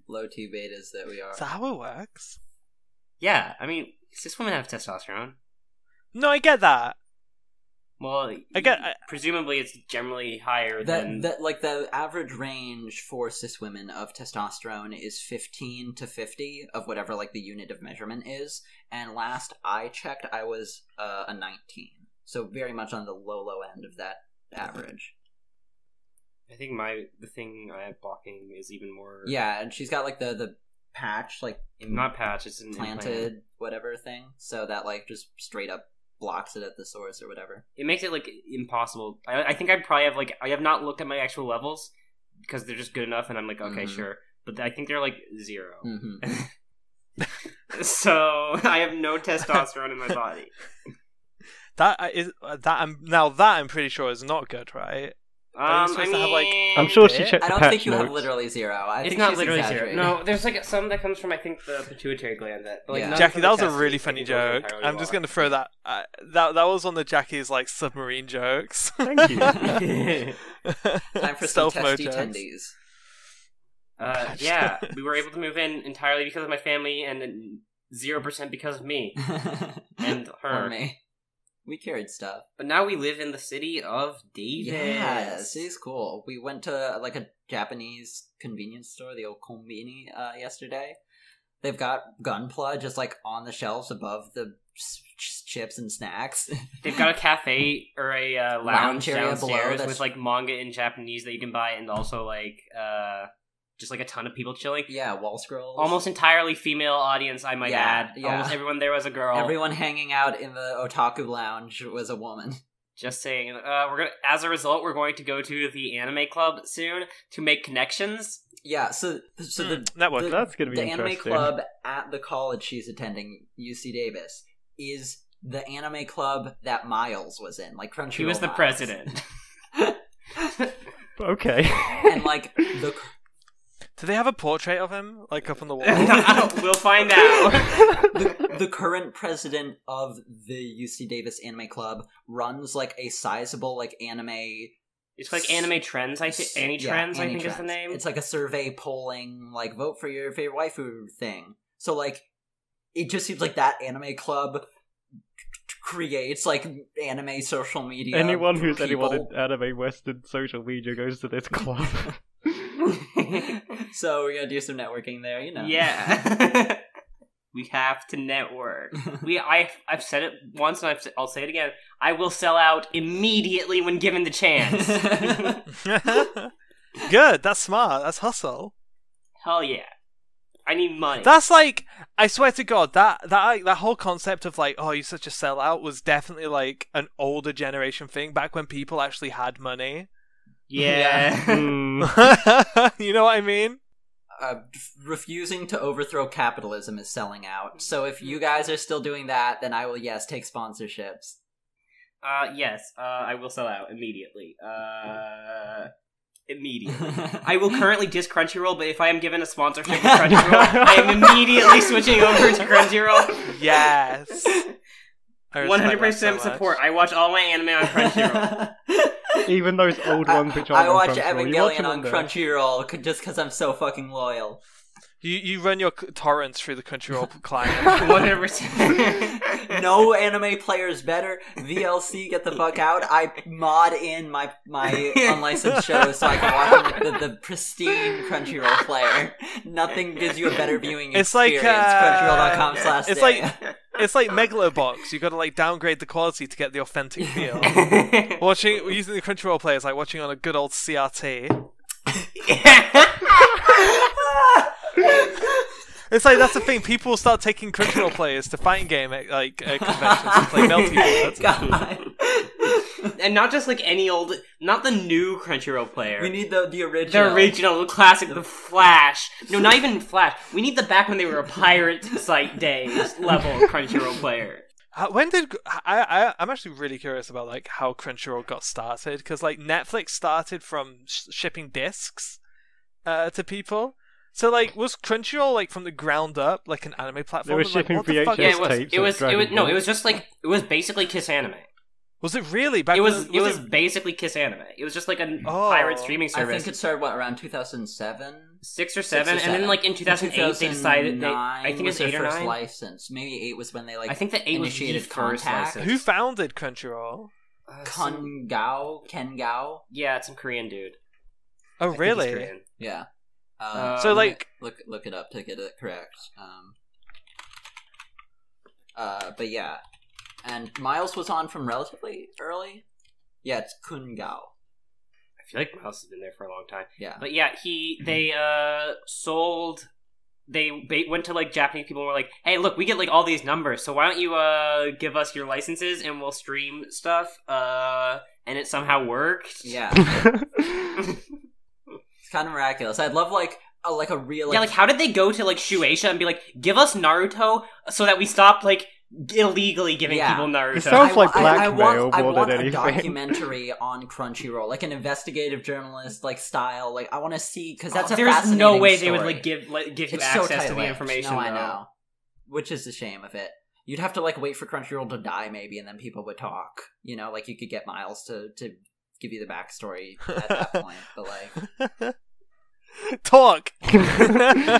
Low T betas that we are. Is that how it works? yeah. I mean, cis women have testosterone. No, I get that. Well, presumably it's generally higher than. The average range for cis women of testosterone is 15 to 50 of whatever like the unit of measurement is, and last I checked, I was a 19, so very much on the low end of that average. I think the thing I have blocking is even more. Yeah, and she's got like the patch like Not patch. It's an implanted implant. whatever thing, so that like just straight up blocks it at the source or whatever. It makes it like impossible. I think I probably have like I have not looked at my actual levels because they're just good enough, and I'm like okay, Mhm. sure. But I think they're like 0. Mm-hmm. So I have no testosterone in my body. I'm pretty sure is not good, right? Are you supposed to have, like, I'm sure she bit? checked I the don't patch think you have notes. literally 0. I It's think not she's literally 0. exaggerating. No, there's like some that comes from I think the pituitary gland. That, but, like, Yeah. none Jackie, from that the was a testes. really I funny think those are joke. entirely I'm just wrong. going to throw that. That was one of Jackie's like submarine jokes. Thank you. Time for some Stealth mode testy jokes. tendies. Yeah, we were able to move in entirely because of my family, and then 0% because of me and her. Or me. We carried stuff. But now we live in the city of Davis. Yeah, city's cool. We went to like a Japanese convenience store, the old Konbini, yesterday. They've got Gunpla just like on the shelves above the chips and snacks. They've got a cafe or a Lounge lounge area below downstairs that's- with like manga in Japanese that you can buy, and also like just like a ton of people chilling. Yeah, wall scrolls. Almost entirely female audience, I might Yeah, add. yeah. Almost everyone there was a girl. Everyone hanging out in the Otaku lounge was a woman. Just saying. We're gonna. As a result, we're going to go to the anime club soon to make connections. Yeah, so the Network. That's going to be the anime interesting. club at the college she's attending, UC Davis, is the anime club that Miles was in, like Crunchyroll. He was the Miles. president. Okay. And like the Do they have a portrait of him like up on the wall? We'll find out. the current president of the UC Davis Anime Club runs like a sizable like anime. It's like anime trends. I think Trends. I think is the Trends. name. It's like a survey polling, like vote for your favorite waifu thing. So like, it just seems like that anime club creates like anime social media. Anyone who's for anyone people. in anime Western social media goes to this club. So we're gonna do some networking there, you know. Yeah. We have to network. I've said it once, and I'll say it again. I will sell out immediately when given the chance. Good. That's smart. That's hustle. Hell yeah. I need money. That's like, I swear to God, that whole concept of like, oh, you're such a sellout was definitely like an older generation thing back when people actually had money. Yeah. You know what I mean? Refusing to overthrow capitalism is selling out. So if you guys are still doing that, then I will, yes, take sponsorships. Yes, I will sell out immediately. Immediately. I will currently diss Crunchyroll, but if I am given a sponsorship with Crunchyroll, I am immediately switching over to Crunchyroll. Yes. 100% support. I watch all my anime on Crunchyroll. Even those old ones which I are watch on Crunchyroll. Evangelion on Crunchyroll just because I'm so fucking loyal. You run your torrents through the Crunchyroll client. 100%. No anime players better. VLC, get the fuck out. I mod in my unlicensed shows so I can watch them with the pristine Crunchyroll player. Nothing gives you a better viewing experience. Crunchyroll.com/day. It's like Megalobox. You got to like downgrade the quality to get the authentic feel. Using the Crunchyroll player is like watching on a good old CRT. It's like, that's the thing. People will start taking Crunchyroll players to fighting game conventions to play Melty Boards. God. And not just like any old, not the new Crunchyroll player. We need the original. The original, the classic, the Flash. No, not even Flash. We need the back when they were a pirate site days level Crunchyroll player. When did I'm actually really curious about like how Crunchyroll got started, because like Netflix started from shipping discs to people. So like, was Crunchyroll like from the ground up like an anime platform? They were shipping VHS tapes. It was just like, it was basically Kiss Anime. Was it really? Back it was basically Kiss Anime. It was just like a pirate streaming service. I think it started around 2007, 6 or 7, and then like in 2008 they decided I think it was 8 or 9. First license. Maybe 8 was when they like. I think that 8 was the first license. Who founded Crunchyroll? Ken Gao. Yeah, it's some Korean dude. Oh, really? Korean. Yeah. So like, look it up to get it correct. But yeah, and Miles was on from relatively early. Yeah, it's Kun Gao. I feel like Miles has been there for a long time. Yeah, but yeah, they sold. They went to like Japanese people and were like, "Hey, look, we get like all these numbers, so why don't you give us your licenses and we'll stream stuff?" And it somehow worked. Yeah. It's kind of miraculous. I'd love like a real like how did they go to like Shueisha and be like, give us Naruto so that we stop like illegally giving people Naruto? It sounds like blackmail I more want than a anything. documentary on Crunchyroll, like an investigative journalist like style. Like I want to see, because that's a there's fascinating no way story. they would like give you It's access so to the information. No, I know, which is the shame of it. You'd have to like wait for Crunchyroll to die maybe, and then people would talk. You know, like you could get Miles to give you the backstory at that point, but like. Talk. Tell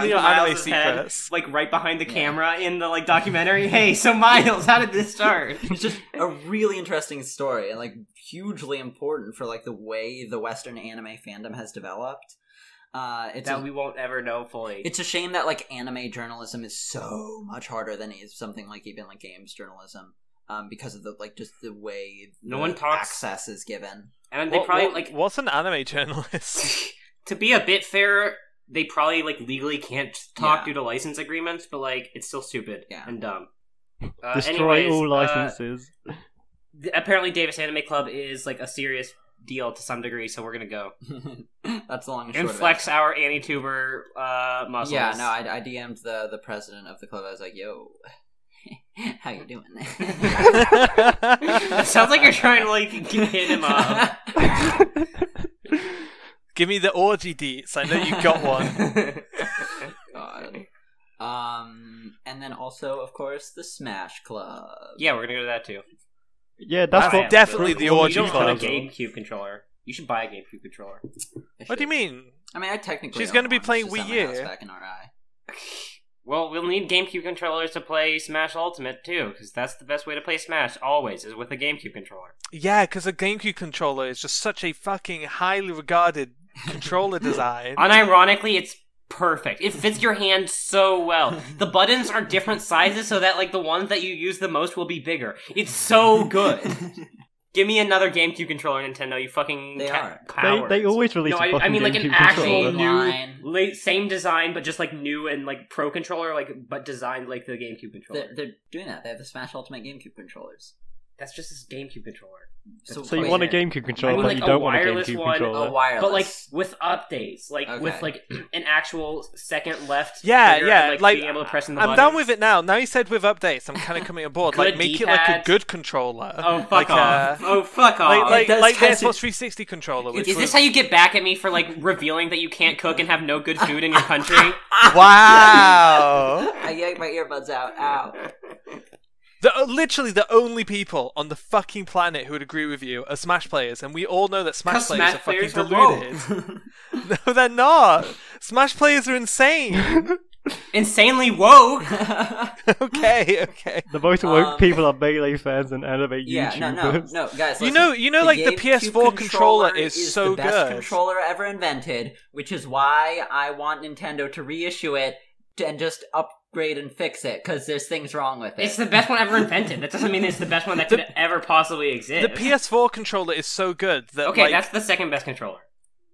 me your anime secrets. Head, like right behind the camera in the like documentary. Hey, so Miles, how did this start? It's just a really interesting story and like hugely important for like the way the Western anime fandom has developed. We won't ever know fully. It's a shame that like anime journalism is so much harder than is something like even like games journalism. Because of the like just the way no one talks access is given. And they probably what's an anime journalist? To be a bit fair, they probably like legally can't talk due to license agreements, but like it's still stupid and dumb. Destroy all licenses. Apparently, Davis Anime Club is like a serious deal to some degree, so we're gonna go. That's the long and short and flex our AniTuber muscles. Yeah, no, I DM'd the president of the club. I was like, "Yo, how you doing?" It sounds like you're trying to like hit him up. Give me the orgy deets. I know you got one. God. And then also, of course, the Smash Club. Yeah, we're gonna go to that too. Yeah, that's definitely the orgy club. You don't club. own a GameCube controller. You should buy a GameCube controller. What do you mean? I mean, I technically. She's going to be playing Wii Wii U. Back in RI. Well, we'll need GameCube controllers to play Smash Ultimate too, because that's the best way to play Smash. Always is with a GameCube controller. Yeah, because a GameCube controller is just such a fucking highly regarded controller design. Unironically, it's perfect. It fits your hand so well. The buttons are different sizes so that like the ones that you use the most will be bigger. It's so good. Give me another GameCube controller, Nintendo. You fucking cowards. They always release. No, a fucking I mean like GameCube an actual controller. new, same design, but just like new and like pro controller, like but designed like the GameCube controller. They're doing that. They have the Smash Ultimate GameCube controllers. That's just this GameCube controller. So you want a GameCube controller, I mean, but like, you don't a want a wireless GameCube one, controller. A wireless. But like with updates, like Okay. with like an actual second left. Yeah, trigger yeah, and, like, being able to press in the I'm buttons. done with it now. Now you said with updates, I'm kind of coming aboard. Good Like, make it like a D-pads. good controller. Oh fuck like, off! Oh fuck off! Like It does the kinda- Xbox 360 controller. Which Is was... this how you get back at me for like revealing that you can't cook and have no good food in your country? Wow! I yanked my earbuds out. Ow. Literally the only people on the fucking planet who would agree with you are Smash players, and we all know that Smash 'Cause players Smash are fucking players are deluded. No, they're not. Smash players are insane. Insanely woke. Okay. The most woke people are Melee fans and anime Yeah, YouTubers. no, guys. You Listen, know, like the GameCube PS4 controller is so the best good. controller ever invented, which is why I want Nintendo to reissue it and just upgrade and fix it, because there's things wrong with it. It's the best one ever invented. That doesn't mean it's the best one that could ever possibly exist. The PS4 controller is so good that Okay, like, that's the second best controller.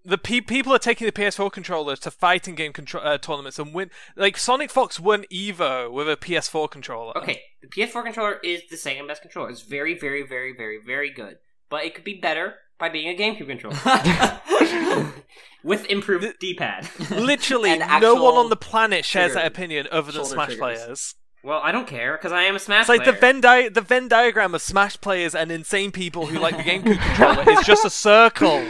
the people are taking the PS4 controller to fighting game tournaments and win. Like Sonic Fox won Evo with a PS4 controller. Okay, the PS4 controller is the second best controller. It's very, very, very, very, very good. But it could be better by being a GameCube controller. With improved D-pad. Literally, And no actual one on the planet shares that trigger- opinion other than shoulder Smash triggers. players. Well, I don't care, because I am a Smash It's like player. the Venn diagram of Smash players and insane people who like the GameCube controller is just a circle.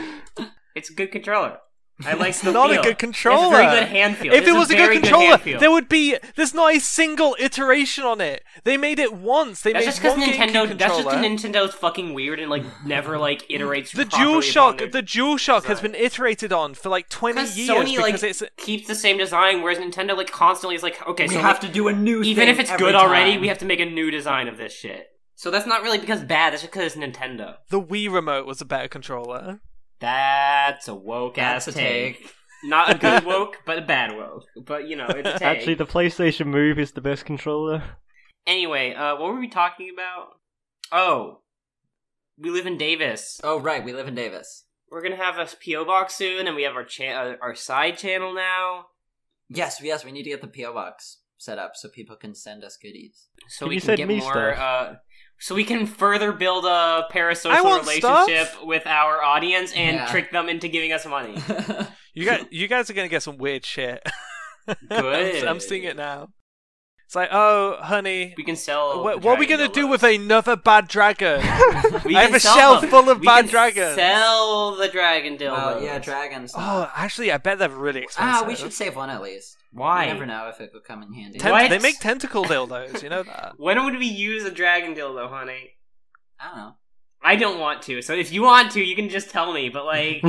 It's a good controller. I like the Not feel. a good controller. It's a very good hand feel. If It's it was a very good controller, hand feel. there would be. There's not a single iteration on it. They made it once. They That's made just because one Nintendo. GameCube That's just controller. because Nintendo's fucking weird and like never like iterates. The properly upon their DualShock has design. been iterated on for like 20 Because years Sony because like it's keeps the same design, whereas Nintendo like constantly is like, okay, we so have to do a new even thing if it's every good already, time. we have to make a new design of this shit. So that's not really because it's bad. That's just because it's Nintendo. the Wii remote was a better controller. That's a woke That's ass a take. take. Not a good woke, but a bad woke. But you know, it's a take. Actually, the PlayStation Move is the best controller. Anyway, what were we talking about? Oh, we live in Davis. Oh, right, we live in Davis. We're gonna have a PO box soon, and we have our side channel now, Yes, we need to get the P.O. box set up so people can send us goodies. so Can we you can send get me more. stuff? So we can further build a I parasocial want relationship stuff. with our audience and Yeah. trick them into giving us money. You guys are gonna get some weird shit. Good. I'm seeing it now. It's like, oh, honey, We can sell. what the are we dragon gonna do dildos. with another bad dragon? We I have can a sell shelf them. full of We bad can dragons. Sell the dragon dildos. Well, yeah, dragons. Oh, actually, I bet they're really expensive. We should save one at least. Why? You never know if it will come in handy. What? They make tentacle dildos, you know that. When would we use a dragon dildo, honey? I don't know. I don't want to. So if you want to, you can just tell me. But like,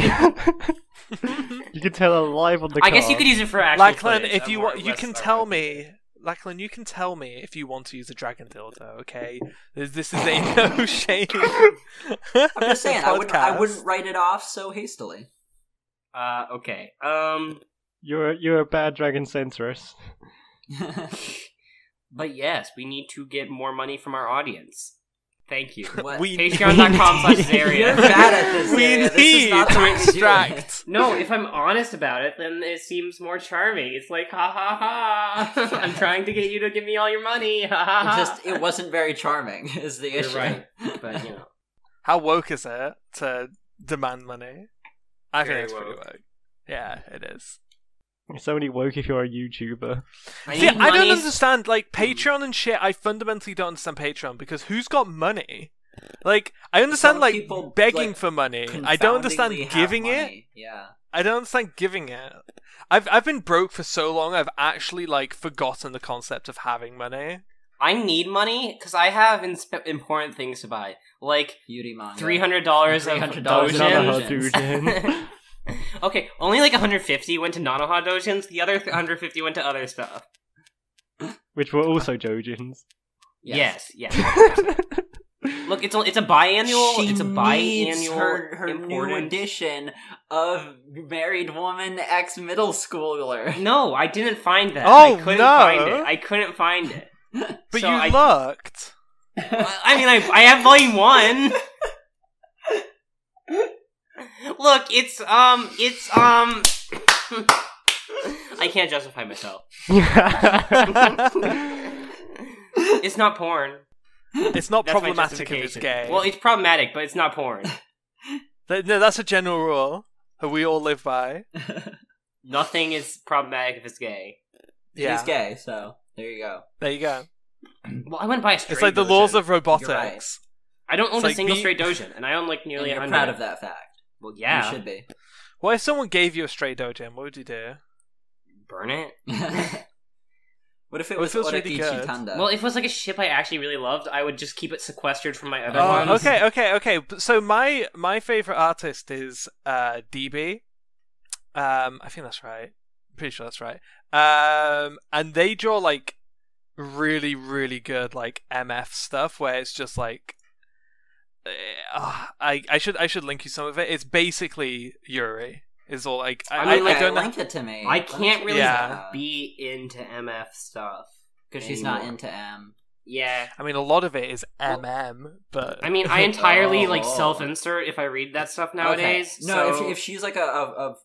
You can tell her live on the I guess you card. could use it for actual. Lachlan, footage if of you more want, you less can Star tell Wars. me. Lachlan, you can tell me if you want to use a dragon dildo, okay? This is a no shame. I'm just saying, I podcast. wouldn't write it off so hastily. Okay. You're a bad dragon centrist. But yes, we need to get more money from our audience. Thank you. What? We Patreon.com/Zaria. You're bad at this. We Zaria. This is need not the to way do it. extract. No, if I'm honest about it, then it seems more charming. It's like, ha ha ha. I'm trying to get you to give me all your money. Ha ha ha. It wasn't very charming, is the You're issue. right. But, you know. How woke is it to demand money? I think Very it's pretty woke. woke. Yeah, it is. It's only woke if you're a YouTuber. See, need I don't money. understand, like, Patreon and shit, I fundamentally don't understand Patreon, because who's got money? Like, I understand, Some like, people, begging like, for money. I don't understand confoundingly have giving it. money. Yeah. I don't understand giving it. I've been broke for so long, I've actually, like, forgotten the concept of having money. I need money because I have important things to buy. Like Beauty manga. $300 of $300 Doujin. Doujin. Okay, only like 150 went to Nanoha Doujins. The other 150 went to other stuff. Which were also Joujins. Yes. Look, it's a biannual. She it's a needs biannual. her new important. edition of Married Woman Ex Middle Schooler. No, I didn't find that. Oh, I couldn't no. find it. I couldn't find it. But So you looked. I mean, I have volume 1. Look, it's I can't justify myself. It's not porn. It's not That's my problematic if it's justification. gay. Well, it's problematic, but it's not porn. No, that's a general rule that we all live by. Nothing is problematic if it's gay. Yeah. He's gay, so there you go. There you go. Well, I went by a straight It's like the doujin. laws of You're robotics. right. I don't own It's a like single me- straight doujin, and I own like And nearly you're 100. proud of that fact. Well, yeah. You should be. What if someone gave you a straight doujin? What would you do? Burn it. What if it Well, was it feels really Otaku good. Chitanda? Well, if it was like a ship I actually really loved, I would just keep it sequestered from my other Oh, ones. okay. So my favorite artist is DB. I think that's right. Pretty sure that's right. And they draw like really, really good like MF stuff where it's just like I should link you some of it. It's basically Yuri. Is all like I mean, like, don't know. link it to me. I can't really Yeah. be into MF stuff. because she's not anymore. into M. Yeah. I mean, a lot of it is MM, but I mean, I entirely like Oh. self-insert if I read that stuff nowadays. Okay. No, so... if she's like a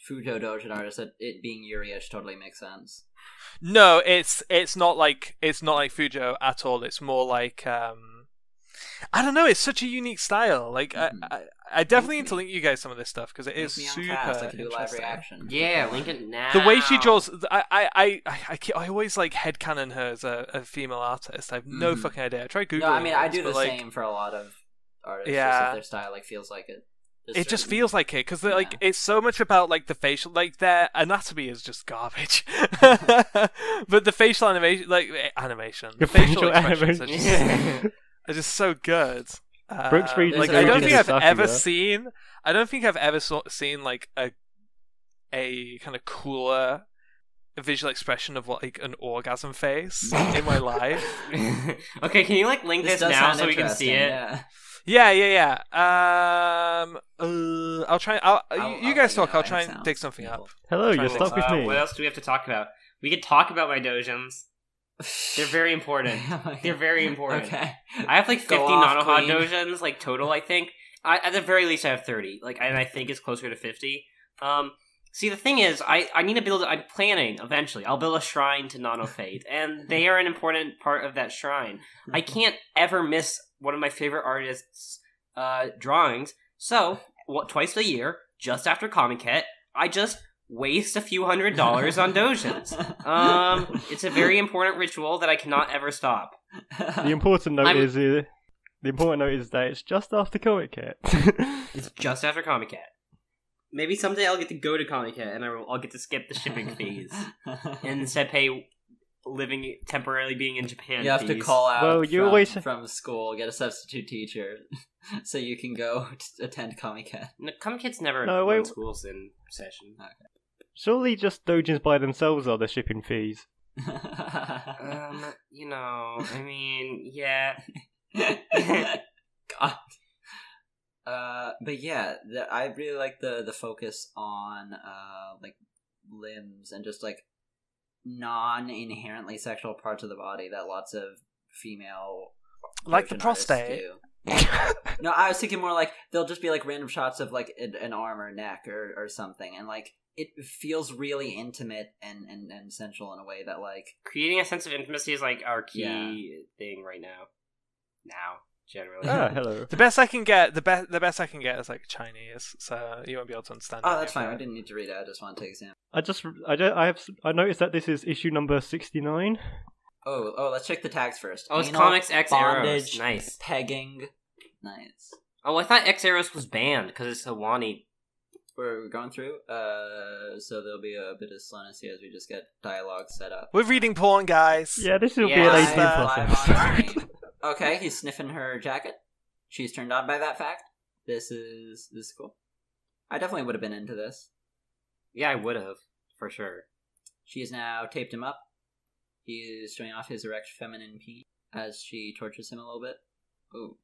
Fujo Doujin artist, it being Yuri-ish totally makes sense. no, it's not like Fujo at all. It's more like I don't know. It's such a unique style. Like I definitely need to link you guys some of this stuff because it is Make me super on cast, I can do live interesting. reaction. Yeah, link it now. The way she draws, I always like headcanon her as a female artist. I have no Mhm. fucking idea. I tried googling. No, I mean I this, do the but, like, same for a lot of artists. Yeah. Just if their style like feels like it. It just feels like it because Yeah. like it's so much about like the facial, like their anatomy is just garbage, but the facial animation, The facial facial expressions animation. are just so good. Brooks reads like There's I a don't really think good I've stuff, ever yeah. seen. I don't think I've ever seen like a kind of cooler visual expression of what like an orgasm face in my life. Okay, can you like link this does now sound so we can see it? interesting, Yeah. I'll try. You guys talk. I'll try and sound dig something evil. up. Hello, Try you're to stuck with me. What else do we have to talk about? We could talk about my doujins. They're very important. They're very important. Okay. I have like 50 Go off, Nanoha queen. doujins, like total. I think. At the very least, I have 30. Like, and I think it's closer to 50. See, the thing is, I need to build. I'm planning eventually. I'll build a shrine to Nano Fate, and they are an important part of that shrine. I can't ever miss one of my favorite artists' drawings. So, twice a year, just after Comiket, I just waste a few $100 on doujins. It's a very important ritual that I cannot ever stop. The important note I'm- is that it's just after Comic Kit. It's just after Comiket. Maybe someday I'll get to go to Comiket and I'll get to skip the shipping fees and instead pay temporarily being in Japan. You have to fees. call out Well, you from, always- from school, get a substitute teacher, so you can go attend Comic-Con. No, Comicet's never No, when wait. school's in session. Surely just doujins by themselves are the shipping fees. You know, I mean, yeah. God. But yeah, I really like the focus on like limbs and just like non-inherently sexual parts of the body that lots of female Like the doujin artists prostate. do. No, I was thinking more like they'll just be like random shots of like an arm or neck or something, and like it feels really intimate and sensual in a way that like Creating a sense of intimacy is like our key Yeah. thing right now. Generally. Ah, hello. The best I can get, the best I can get is like Chinese, so you won't be able to understand. oh any that's of fine. it. I didn't need to read it. I just want to take example. I noticed that this is issue number 69. Oh, let's check the tags first. Oh, it's Anal, Comics X Arrows. bondage, Nice. pegging. Nice. Oh, I thought X Arrows was banned because it's a Wani. We're going through. So there'll be a bit of slowness here as we just get dialogue set up. We're reading porn, guys. Yeah, this will Yeah, be an live- 18 live plus on episode. screen. Okay, he's sniffing her jacket. She's turned on by that fact. This is cool. I definitely would have been into this. Yeah, I would have for sure. She has now taped him up. He is showing off his erect feminine peen as she tortures him a little bit. Ooh,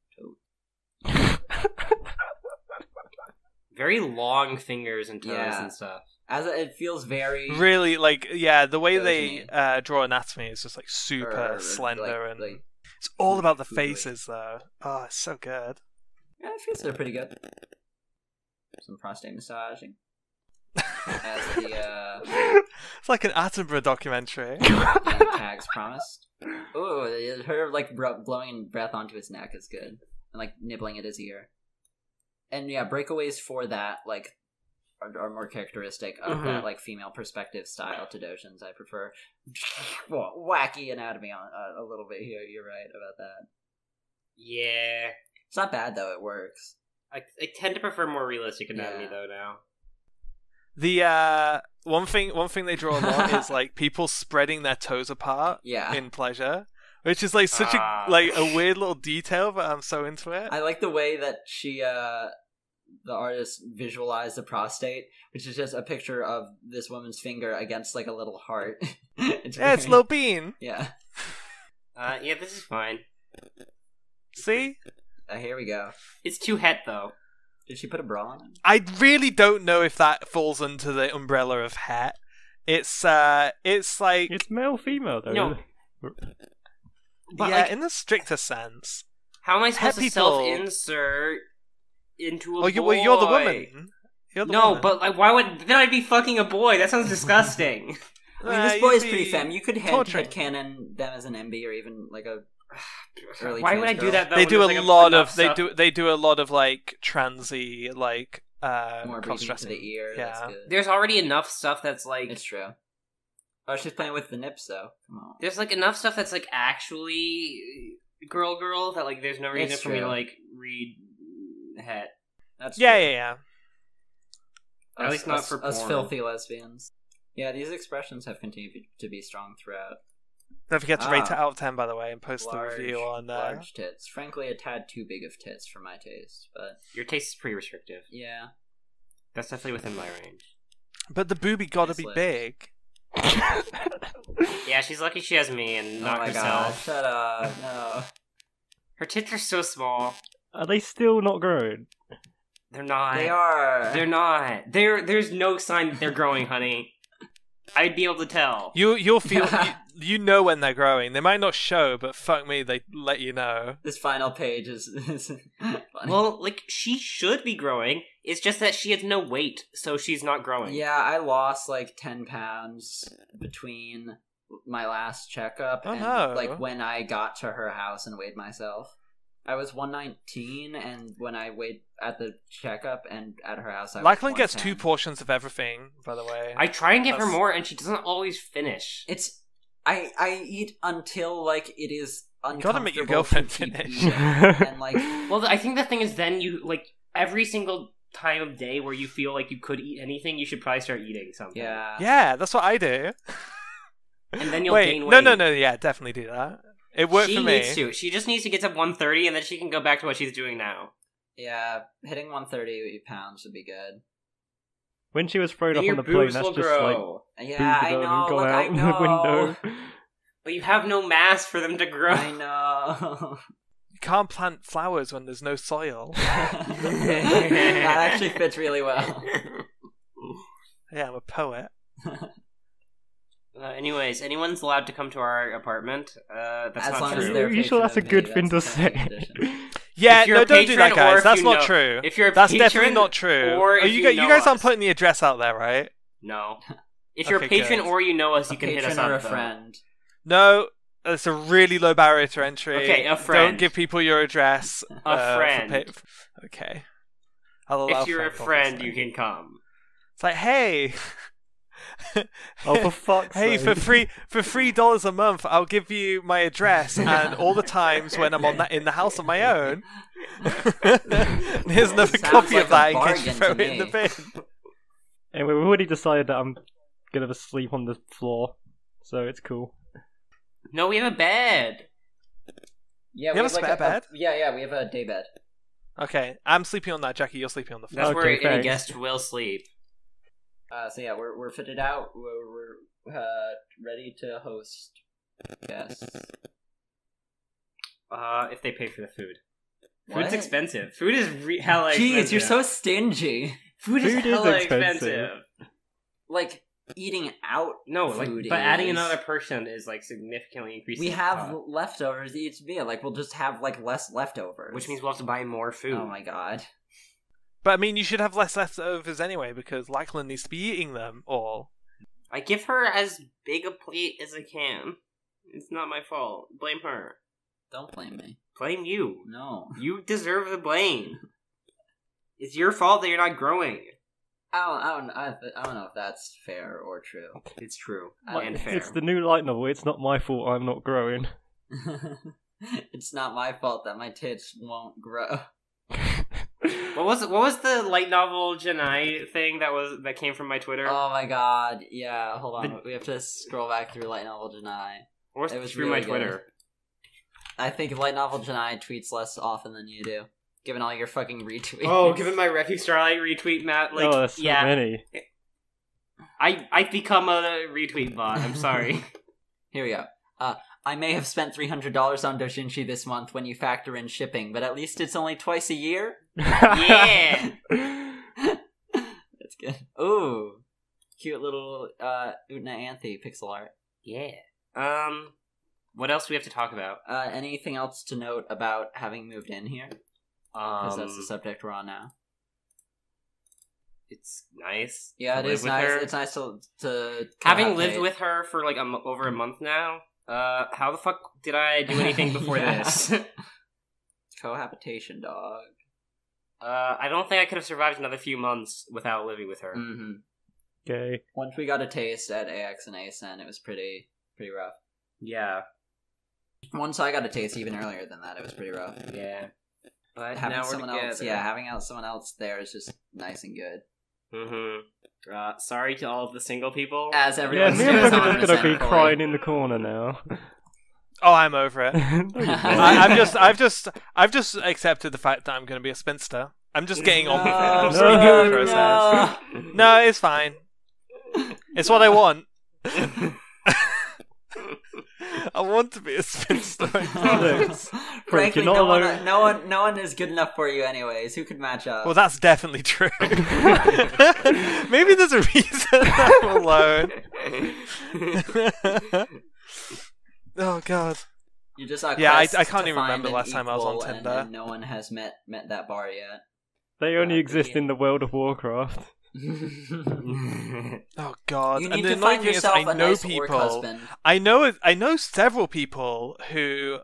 Very long fingers and toes Yeah. and stuff. As it feels very Really, like, yeah, the way Doujin. they draw anatomy is just like super or, slender, and like it's all about the foodly. faces, though. Oh, it's so good. yeah, it feels they're pretty good. Some prostate massaging. As the It's like an Attenborough documentary. tags promised. Ooh, her like blowing breath onto his neck is good, and like nibbling at his ear. And yeah, breakaways for that like are more characteristic of that like female perspective style to doujins. I prefer wacky anatomy on a little bit here. You're right about that. Yeah. It's not bad though. It works. I tend to prefer more realistic anatomy, Yeah. though, now. The one thing they draw a lot is like people spreading their toes apart Yeah. in pleasure, which is like such Ah. a weird little detail, but I'm so into it. I like the way that she, the artist, visualized the prostate, which is just a picture of this woman's finger against like a little heart. Yeah, it's very- Lil Bean. Yeah. Yeah, this is fine. See, Here we go. It's too het, though. Did she put a bra on? I really don't know if that falls under the umbrella of het. It's like It's male female though. No. But, yeah, like, in the stricter sense. how am I supposed to people- self-insert into a Well, boy? you're the woman. You're the No, woman. but like, why would then I'd be fucking a boy? That sounds disgusting. I mean, this you'd boy is be pretty femme. You could torturing. headcanon them as an MB or even like a early Why would I trans do girl. that though? They when do there's, a like, lot enough of stuff? they do a lot of like transy like More breathing into cross-dressing. the ear. Yeah. That's good. There's already enough stuff that's like It's true. Oh, she's playing with the nips though. Come on. there's like enough stuff that's like actually girl that like there's no reason It's for me to true. like read het. That's Yeah, true. yeah, yeah. At least not for us porn. filthy lesbians. Yeah, these expressions have continued to be strong throughout. Don't forget to rate it Ah. out of 10, by the way, and post the review on large tits. Frankly, a tad too big of tits for my taste, but Your taste is pretty restrictive. yeah. That's definitely within my range. But the boobie gotta Nice be lift. big. Yeah, she's lucky she has me and Oh not my herself. god! Shut up! No. Her tits are so small. Are they still not grown? They're not. They are. They're not. There's no sign that they're growing, honey. I'd be able to tell. You'll feel you know when they're growing. They might not show, but fuck me, they let you know. This final page is funny. Well, like, she should be growing. It's just that she has no weight, so she's not growing. Yeah, I lost like 10 pounds between my last checkup Oh, and no. like when I got to her house and weighed myself. I was 119, and when I weighed at the checkup and at her house, I was Lachlan gets 2 110. portions of everything, by the way. I try and give her That's- more, and she doesn't always finish. It's I eat until like it is uncomfortable. gotta make your girlfriend to keep finish. eating. And like Well, I think the thing is then you, like, every single time of day where you feel like you could eat anything, you should probably start eating something. yeah. Yeah, that's what I do. And then you'll Wait, gain weight. no, yeah, definitely do that. It worked She for me. needs to. She just needs to get to 130, and then she can go back to what she's doing now. Yeah, hitting 130 pounds would be good. When she was thrown Then up your on the plane, boobs that's will just grow. Yeah, I boob know. development go Look, out I know. the window. But you have no mass for them to grow. I know. You can't plant flowers when there's no soil. That actually fits really well. Yeah, I'm a poet. Anyways, anyone's allowed to come to our apartment. That's As not long as true. they're Are you sure that's a patron of good me, thing to that's the say? condition. Yeah, If you're no, a don't do that, patron or guys. if That's you not know- true. If you're a That's patron, definitely not true. or if you know guys aren't us. putting the address out there, right? No. If you're Okay, a patron good. or you know us, A you can hit us patron up. or a though. friend. No, it's a really low barrier to entry. Okay, a Don't friend. give people your address. A friend. Okay. I'll allow If you're a friend, obviously. you can come. It's like, hey, Oh, for fuck's hey, sake. for $3 a month, I'll give you my address and all the times when I'm in the house of my own. And here's another Sounds copy like of that a in case you bargain throw to it in the me. bin. Anyway, we've already decided that I'm gonna sleep on the floor, so it's cool. No, we have a bed. Yeah, You have a spare bed? Yeah, we have a day bed. Okay, I'm sleeping on that, Jackie. You're sleeping on the floor. That's where Okay, any thanks. guest will sleep. So yeah, we're fitted out. We're ready to host guests. If they pay for the food. Food's What? expensive. Food is hella expensive. Jeez, you're so stingy. Food is Food is hella expensive. expensive. Like, eating out No, food but adding is- another person is like significantly increasing. We the have cost, leftovers each meal. Like, we'll just have, like, less leftovers. which means we'll have to buy more food. Oh my god. But I mean, you should have less leftovers anyway because Lachlan needs to be eating them all. I give her as big a plate as I can. It's not my fault. Blame her. Don't blame me. Blame you. No. You deserve the blame. It's your fault that you're not growing. I don't know if that's fair or true. It's true Like, and fair. It's the new light novel. It's not my fault I'm not growing. It's not my fault that my tits won't grow. What was the light novel Janai thing that came from my Twitter? Oh my god, yeah, hold on. We have to scroll back through Light Novel Janai. or it was through really my Twitter. I think Light Novel Janai tweets less often than you do, given all your fucking retweets. Oh, given my Refuge Starlight retweet, Matt. Like, oh, there's so yeah, many. I've become a retweet bot. I'm sorry. Here we go. I may have spent $300 on doujinshi this month when you factor in shipping, but at least it's only twice a year? Yeah. That's good. Ooh. Cute little Utna Anthe pixel art. Yeah. What else do we have to talk about? Anything else to note about having moved in here? Because that's the subject we're on now. It's nice. Yeah, to it is live with nice. her. It's nice to Having lived cohabitate. with her for like over a month now. How the fuck did I do anything before this? Cohabitation, dog. I don't think I could have survived another few months without living with her. Mm-hmm. Okay. Once we got a taste at AX and ASN, it was pretty rough. Yeah, Once I got a taste even earlier than that, it was pretty rough. yeah. But Having now we're someone together. else, yeah, having out someone else there is just nice and good. Mm-hmm. Sorry to all of the single people. As Yeah, everyone me and stares Brooke on are just gonna be resentfully. crying in the corner now. Oh, I'm over it. I, I've just accepted the fact that I'm going to be a spinster. I'm just getting on with it. I'm just No, speeding up the process. No, it's fine. It's what I want. I want to be a spinster. I promise. Frankly, you're not no alone. one is good enough for you anyways. Who could match up? Well, that's definitely true. Maybe there's a reason I'm alone. Oh god. You just are Yeah, I quest can't to even remember find an last time I was on equal, and Tinder. no one has met that bar yet. They only exist yeah. in the world of Warcraft. Oh god. You And need the to annoying find thing is yourself I a know nice orc people. husband. I know several people who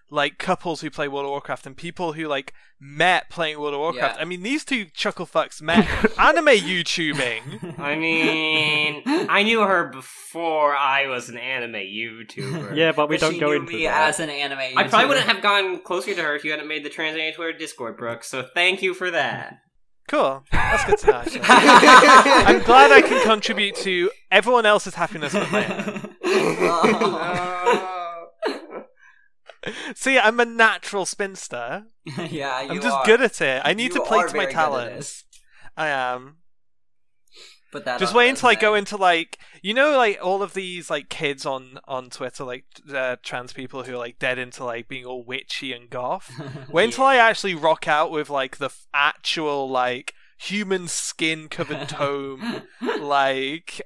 like couples who play World of Warcraft and people who like met playing World of Warcraft. Yeah. I mean, these two chuckle fucks met anime YouTubing. I mean, I knew her before I was an anime YouTuber. Yeah, but we But don't she go knew into me that. as an anime. I probably YouTuber. wouldn't have gone closer to her if you hadn't made the Translated Twitter Discord, Brooke, so thank you for that. Cool. That's good to know. Actually. I'm glad I can contribute to everyone else's happiness but mine. See, I'm a natural spinster. Yeah, you I'm just are. good at it. I need You to play are to my very good at talents. I am. Put that Just on wait until I resume. go into like like all of these like kids on Twitter, like trans people who are like dead into like being all witchy and goth. Wait until I actually rock out with like the actual like human skin covered tome, like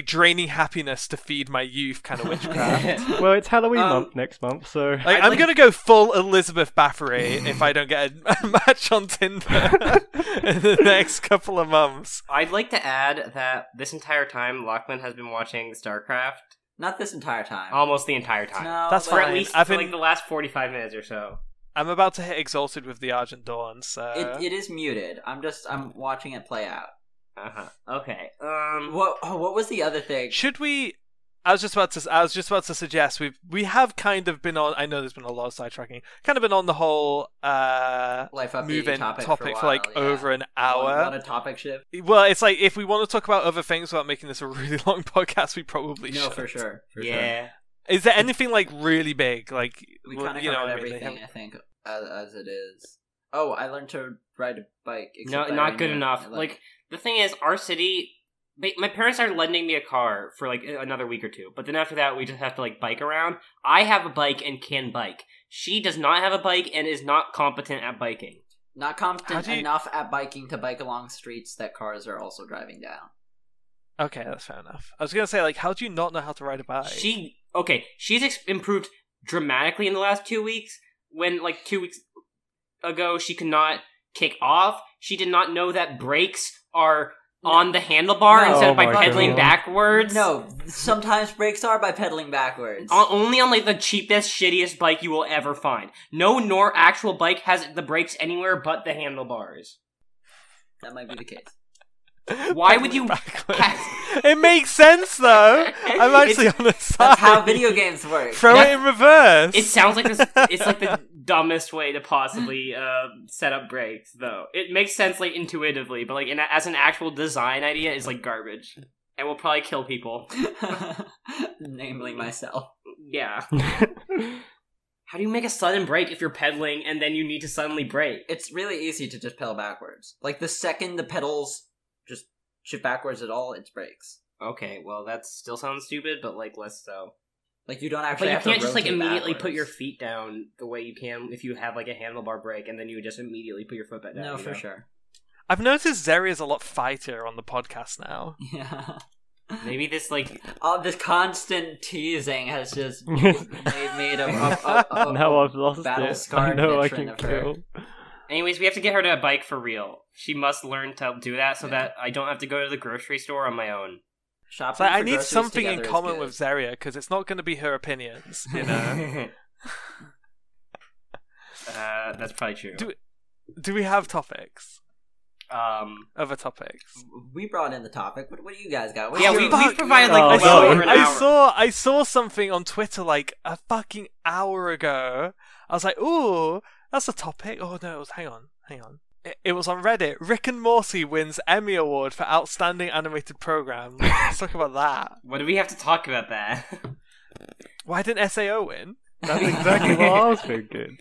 draining happiness to feed my youth kind of witchcraft. Well, it's Halloween month next month, so Like, I'm gonna go full Elizabeth Bathory if I don't get a match on Tinder in the next couple of months. I'd like to add that this entire time, Lachlan has been watching StarCraft. Not this entire time. Almost the entire time. No, That's but- For fine. at least I've for been- like the last 45 minutes or so. I'm about to hit Exalted with the Argent Dawn, so... It is muted. I'm watching it play out. Okay. What was the other thing? Should we... I was just about to suggest we have kind of been on... I know there's been a lot of sidetracking. Kind of been on the whole Life updating move-in topic topic for for like a while, yeah. over an hour. Want a topic shift? Well, it's like if we want to talk about other things without making this a really long podcast, we probably No, should. for sure. For sure. yeah. Is there anything like really big? Like We well, kind of you know covered what I mean? everything, They I think, as it is. Oh, I learned to ride a bike. No, except I not already good knew it. enough. I learned- Like, the thing is, our city... My parents are lending me a car for, like, another week or two. But then after that, we just have to, like, bike around. I have a bike and can bike. She does not have a bike and is not competent at biking. Not competent enough at biking to bike along streets that cars are also driving down. Okay, that's fair enough. I was gonna say, like, how do you not know how to ride a bike? She's improved dramatically in the last 2 weeks. When, like, 2 weeks ago, she could not kick off. She did not know that brakes are on the handlebar instead of by pedaling backwards. No, sometimes brakes are by pedaling backwards. Only on, like, the cheapest, shittiest bike you will ever find. No nor actual bike has the brakes anywhere but the handlebars. That might be the case. Why would you... It makes sense, though. I'm actually on the side. That's how video games work. Throw it in reverse. It sounds like this. It's like the dumbest way to possibly set up brakes, though. It makes sense, like, intuitively, but, like, as an actual design idea, it's, like, garbage. And will probably kill people. Namely myself. Yeah. How do you make a sudden brake if you're pedaling and then you need to suddenly brake? It's really easy to just pedal backwards. Like, the second the pedals just shift backwards at all, it's brakes. Okay, well, that still sounds stupid, but, like, less so. Like, you don't actually have to But you can't just, like, immediately backwards. put your feet down the way you can if you have, like, a handlebar brake, and then you just immediately put your foot back down. No, for sure. I've noticed Zeri is a lot fighter on the podcast now. Yeah. Maybe this, like... All this constant teasing has just made a Now I've lost battle-scarred I veteran can of her. kill. Anyways, we have to get her to a bike for real. She must learn to do that so that I don't have to go to the grocery store on my own. Shopping So I for need groceries something in together is common good. with Zeria, because it's not going to be her opinions, you know? That's probably true. Do we have topics? Other topics? We brought in the topic. What do you guys got? Yeah, we provided, like, Oh, well no. over an hour. I saw something on Twitter, like, a fucking hour ago. I was like, ooh, that's a topic. Oh, no, it was, hang on. It was on Reddit. Rick and Morty wins Emmy Award for Outstanding Animated Program. Let's talk about that. What do we have to talk about that? Why didn't SAO win? That's exactly what I was thinking.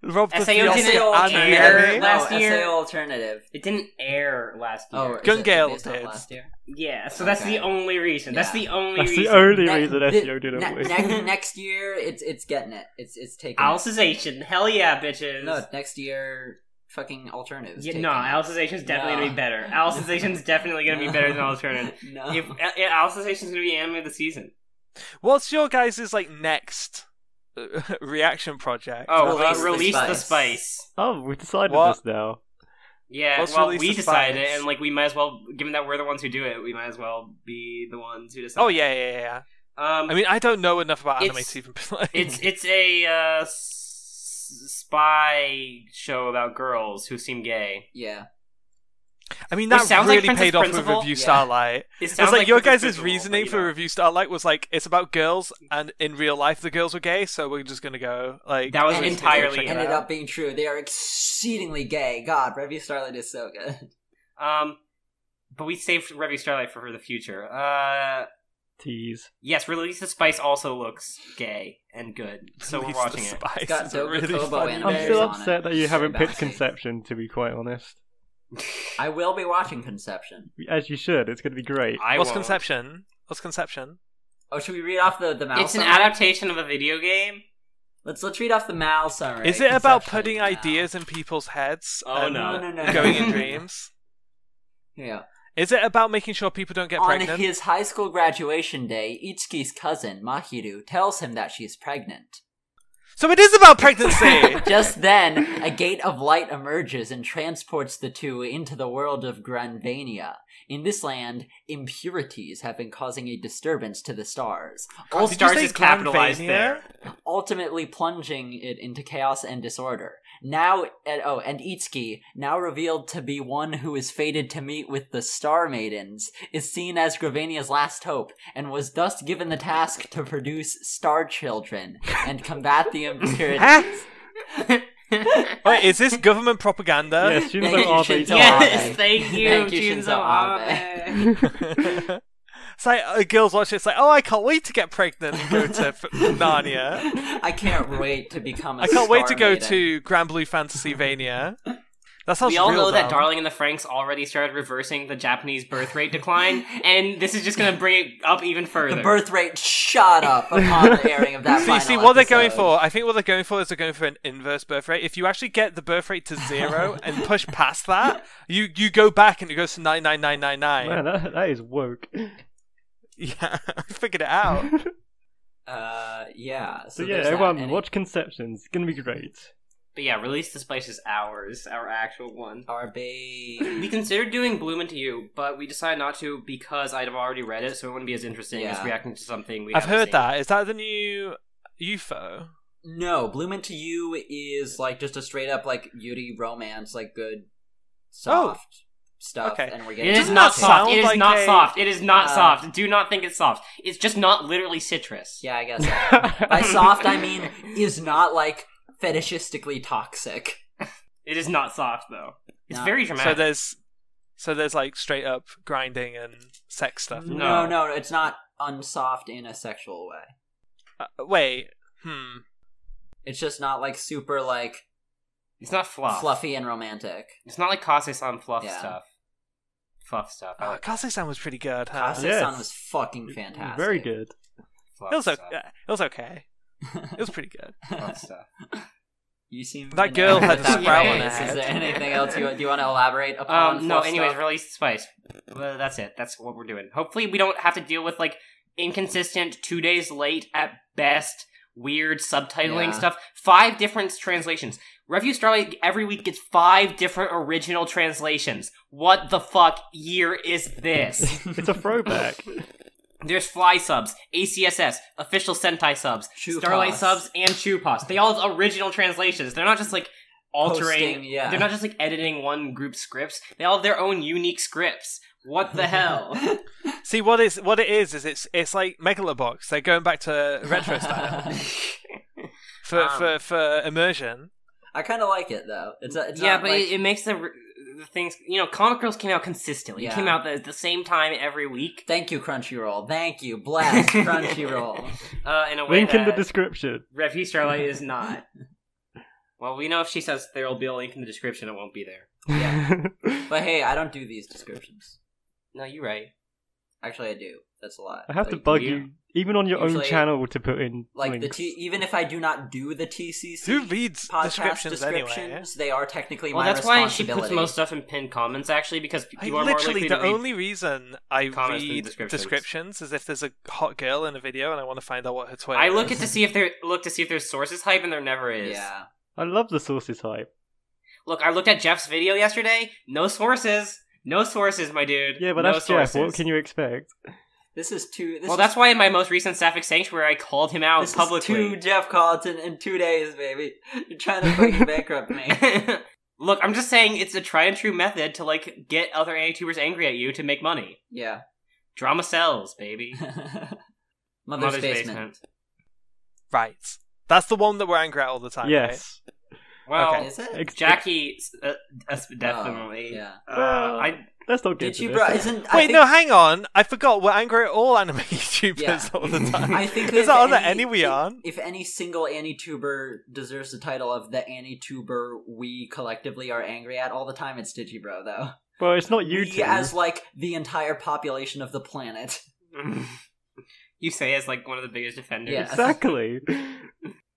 Rob the SAO Fiasco didn't and air Emmy. last no, year. SAO alternative. It didn't air last year. Oh, is Gun it Gale based on did. last year? Yeah, so that's Okay. the only reason. That's the only That's reason. the only Ne- reason the- SEO didn't win. Next year, it's getting it. It's taking. Alicization. Hell yeah, bitches. No, next year, fucking alternatives. Yeah, no, Alicization's definitely No. gonna be better. Alicization's definitely gonna be better than Alternative. No. If Alicization's gonna be anime of the season. What's your guys' like next reaction project? Oh, Release the release the spice. spice. Oh, we decided What? this now. Yeah, Let's well, release we the decided, spice. and like we might as well, given that we're the ones who do it, we might as well be the ones who decide. Oh yeah. I I mean, I don't know enough about anime It's- to even play. it's a spy show about girls who seem gay. Yeah. I mean, Which that sounds like really Princess paid off with Principal. Review Yeah. Starlight. It It's sounds like your Princess guys' Principal, reasoning but, for you know. Review Starlight was like, it's about girls, and in real life the girls were gay, so we're just gonna go like. That was And it entirely check it ended out. up being true. They are exceedingly gay. God, Review Starlight is so good. But we saved Review Starlight for the future. Tease. Yes, Release the Spice also looks gay and good, so we're Release watching the it. Spice. It's got It's a really Dokobo funny anime. I'm name. still on upset it. that you So haven't picked bouncing. Conception, to be quite honest. I will be watching Conception. As you should, it's going to be great. What's Conception? What's Conception? Oh, should we read off the Mal It's an summary? adaptation of a video game. Let's read off the Mal summary. Is it about Conception putting Mal. ideas in people's heads? Oh, and no. No. Going in dreams? Yeah. Is it about making sure people don't get On pregnant? his high school graduation day, Itsuki's cousin, Mahiru, tells him that she is pregnant. So it is about pregnancy! Just then, a gate of light emerges and transports the two into the world of Granvania. In this land, impurities have been causing a disturbance to the stars, All Did you stars say is capitalized Granvania? there. ultimately plunging it into chaos and disorder. Now, and Itsuki, now revealed to be one who is fated to meet with the Star Maidens, is seen as Gravania's last hope, and was thus given the task to produce star children and combat the impurities. Wait, is this government propaganda? Yes, Shinzo Thank you, Abe. Shinzo Yes, Abe. thank you, Thank you, Shinzo Shinzo Abe. It's like girls watch it. It's like, oh, I can't wait to get pregnant and go to Narnia. I can't wait to become a I can't wait to Star go Maiden. to Grand Blue Fantasy Vania. That sounds We all real know that dumb. Darling in the Franxx already started reversing the Japanese birth rate decline, and this is just going to bring it up even further. The birth rate shot up upon the airing of that final See what they're going episode. for. I think what they're going for is they're going for an inverse birth rate. If you actually get the birth rate to 0 and push past that, you go back and it goes to 99999. Man, that is woke. Yeah, I figured it out. Yeah. So So yeah, there's that, everyone, and watch Conceptions. It's gonna be great. But yeah, Release the Spice is ours, our actual one. our babe. We considered doing Bloom Into You, but we decided not to because I'd have already read it, so it wouldn't be as interesting as Yeah. reacting to something we I've haven't heard seen. that. Is that the new UFO? No, Bloom Into You is like just a straight up like Yuri romance, like good, soft stuff. Okay. And we're It getting is Doesn't not that soft. sound It is like not a- soft. It is not Uh, soft. Do not think it's soft. It's just not literally citrus. Yeah, I guess so. By soft, I mean is not like fetishistically toxic. It is not soft though. It's No. very dramatic. So there's like straight up grinding and sex stuff. No. No, it's not unsoft in a sexual way. Wait. It's just not like super like It's not fluff. fluffy and romantic. It's not like Kase-san fluff Yeah. stuff. Fluff stuff. I Oh, like Kase-san was pretty good, huh? Kase-san Yes. was fucking fantastic. Very good. fluff It was stuff. okay. It was okay. It was pretty good. Fluff stuff. You seem That girl enamored had with that sprout on phrase. her Is head. there anything else do you want to elaborate upon? No, fluff anyways, stuff? Release the Spice. Well, that's it. That's what we're doing. Hopefully we don't have to deal with, like, inconsistent, 2 days late at best, weird subtitling Yeah. stuff. 5 different translations. Review Starlight every week gets 5 different original translations. What the fuck year is this? It's a throwback. There's Fly subs, ACSS, official Sentai subs, Chupas. Starlight subs, and Chupas. They all have original translations. They're not just like altering. Posting, yeah. They're not just like editing one group's scripts. They all have their own unique scripts. What the hell? See what it is it's like Megalobox. They're going back to retro style for immersion. I kind of like it though. It's Yeah, not but like, it makes the things. You know, Comic Girls came out consistently. It Yeah. came out the same time every week. Thank you, Crunchyroll. Thank you, bless Crunchyroll. In a way Link in the that description. Review Starlight is not. Well, we know if she says there will be a link in the description, it won't be there. But hey, I don't do these descriptions. No, you're right. Actually, I do. That's a lot. I have to Like, bug you- you, even on your own usually, channel, to put in Like links. even if I do not do the TCC Who reads podcast descriptions anyway? they are technically Well, my that's why she responsibility. puts most stuff in pinned comments, actually, because I people are more literally likely the to read. only reason I comments than read descriptions. descriptions is if there's a hot girl in a video and I want to find out what her Twitter I look is. at to see if there's sources hype, and there never is. Yeah. I love the sources hype. Look, I looked at Jeff's video yesterday. No sources. No sources, my dude. Yeah, but no that's Jeff. sources. What can you expect? This is too. Well, that's why in my most recent Sapphic Sanctuary, I called him out this publicly. is 2 Jeff Colleton in 2 days, baby. You're trying to fucking bankrupt me. Look, I'm just saying it's a tried and true method to, like, get other YouTubers angry at you to make money. Yeah. Drama sells, baby. Mother's basement. Right. That's the one that we're angry at all the time. Yes. Well, Okay. Is it? Jackie, definitely. Oh, yeah. Let's not get Did to you, this. bro? Isn't Right? Wait, I think, no, hang on. I forgot we're angry at all anime YouTubers Yeah. all the time. I think Is if that on the any- any we on? If any single AniTuber deserves the title of the AniTuber we collectively are angry at all the time, it's Digibro, though. Well, it's not you We two. as like the entire population of the planet. You say as, like, one of the biggest defenders. Yeah. Exactly.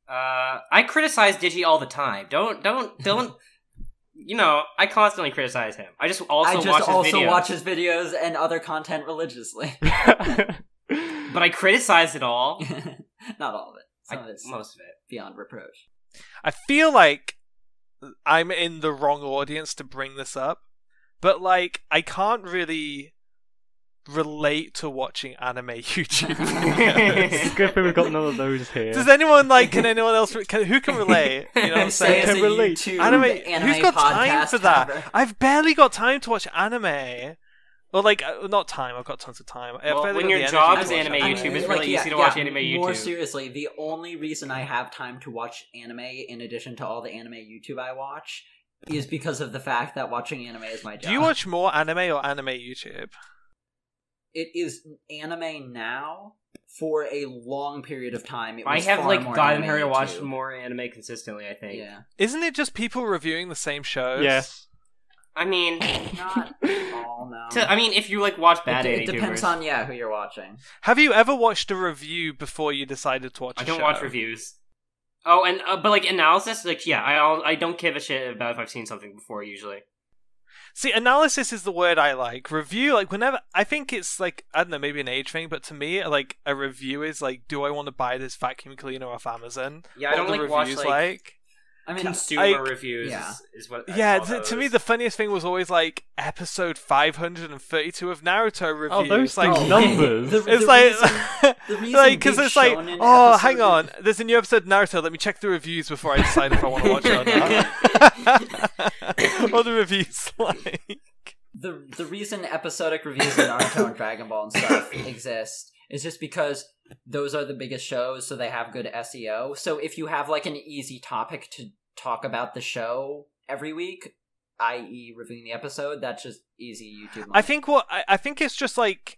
I criticize Digi all the time. Don't. You know, I constantly criticize him. I just I just watch his also videos. watch his videos and other content religiously. But I criticize it all. Not all of it. Some of it's Most of it. beyond reproach. I feel like I'm in the wrong audience to bring this up, but like I can't really relate to watching anime YouTube videos. It's good thing we've got none of those here. Does anyone can anyone else who can relate? You know what I'm Say saying? as Can a relate. YouTube Anime. Who's got time podcast for that? cover. I've barely got time to watch anime. Or like, not time. I've got tons of time. I've Well, barely when got your the energy job to is watch anime anime. YouTube, it's like, really yeah, easy to watch yeah, anime More YouTube. seriously, the only reason I have time to watch anime, in addition to all the anime YouTube I watch, is because of the fact that watching anime is my job. Do you watch more anime or anime YouTube? It is anime now. For a long period of time, it I was have far like more gotten anime her to watch YouTube. more anime consistently. I think. Yeah. Isn't it just people reviewing the same shows? Yes. I mean, Not all, no. I mean, if you like watch bad it anime depends tubers, on who you're watching. Have you ever watched a review before you decided to watch a I don't show? watch reviews. Oh, and but like analysis, like yeah, I don't give a shit about if I've seen something before usually. See, analysis is the word I like. Review, like, whenever... I think it's, like, I don't know, maybe an age thing, but to me, like, a review is, like, do I want to buy this vacuum cleaner off Amazon? Yeah, I What don't are the like watch, reviews like, I mean, consumer reviews yeah. is what Yeah, I call to me, those. the funniest thing was always, like, episode 532 of Naruto reviews. Oh, those like, things numbers. It's like... the reason like, because big it's like, shonen oh, episode- hang on, there's a new episode of Naruto, let me check the reviews before I decide if I want to watch it or not. What are the reviews like? The reason episodic reviews of Naruto and Dragon Ball and stuff exist is just because those are the biggest shows, so they have good SEO. So if you have like an easy topic to talk about the show every week, i.e. reviewing the episode, that's just easy YouTube money. I think it's just like,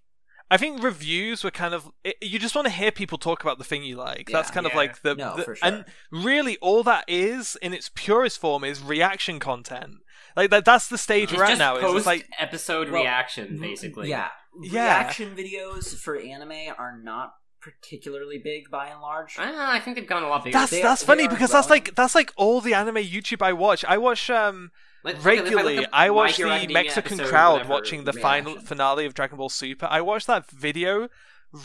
I think reviews were kind of, you just want to hear people talk about the thing you like. That's kind of Yeah. like the for sure. and really all that is in its purest form is reaction content. Like that's the stage It's we're at just now. Is post it's like, episode reaction, basically. Yeah. Yeah. Reaction videos for anime are not particularly big by and large. I think they've gone a lot bigger. that's they funny are because growing. that's like all the anime YouTube I watch. I watch Like, if regularly. look up I My watch Hero the Academia Mexican episode, crowd whatever, watching the reaction. finale of Dragon Ball Super. I watch that video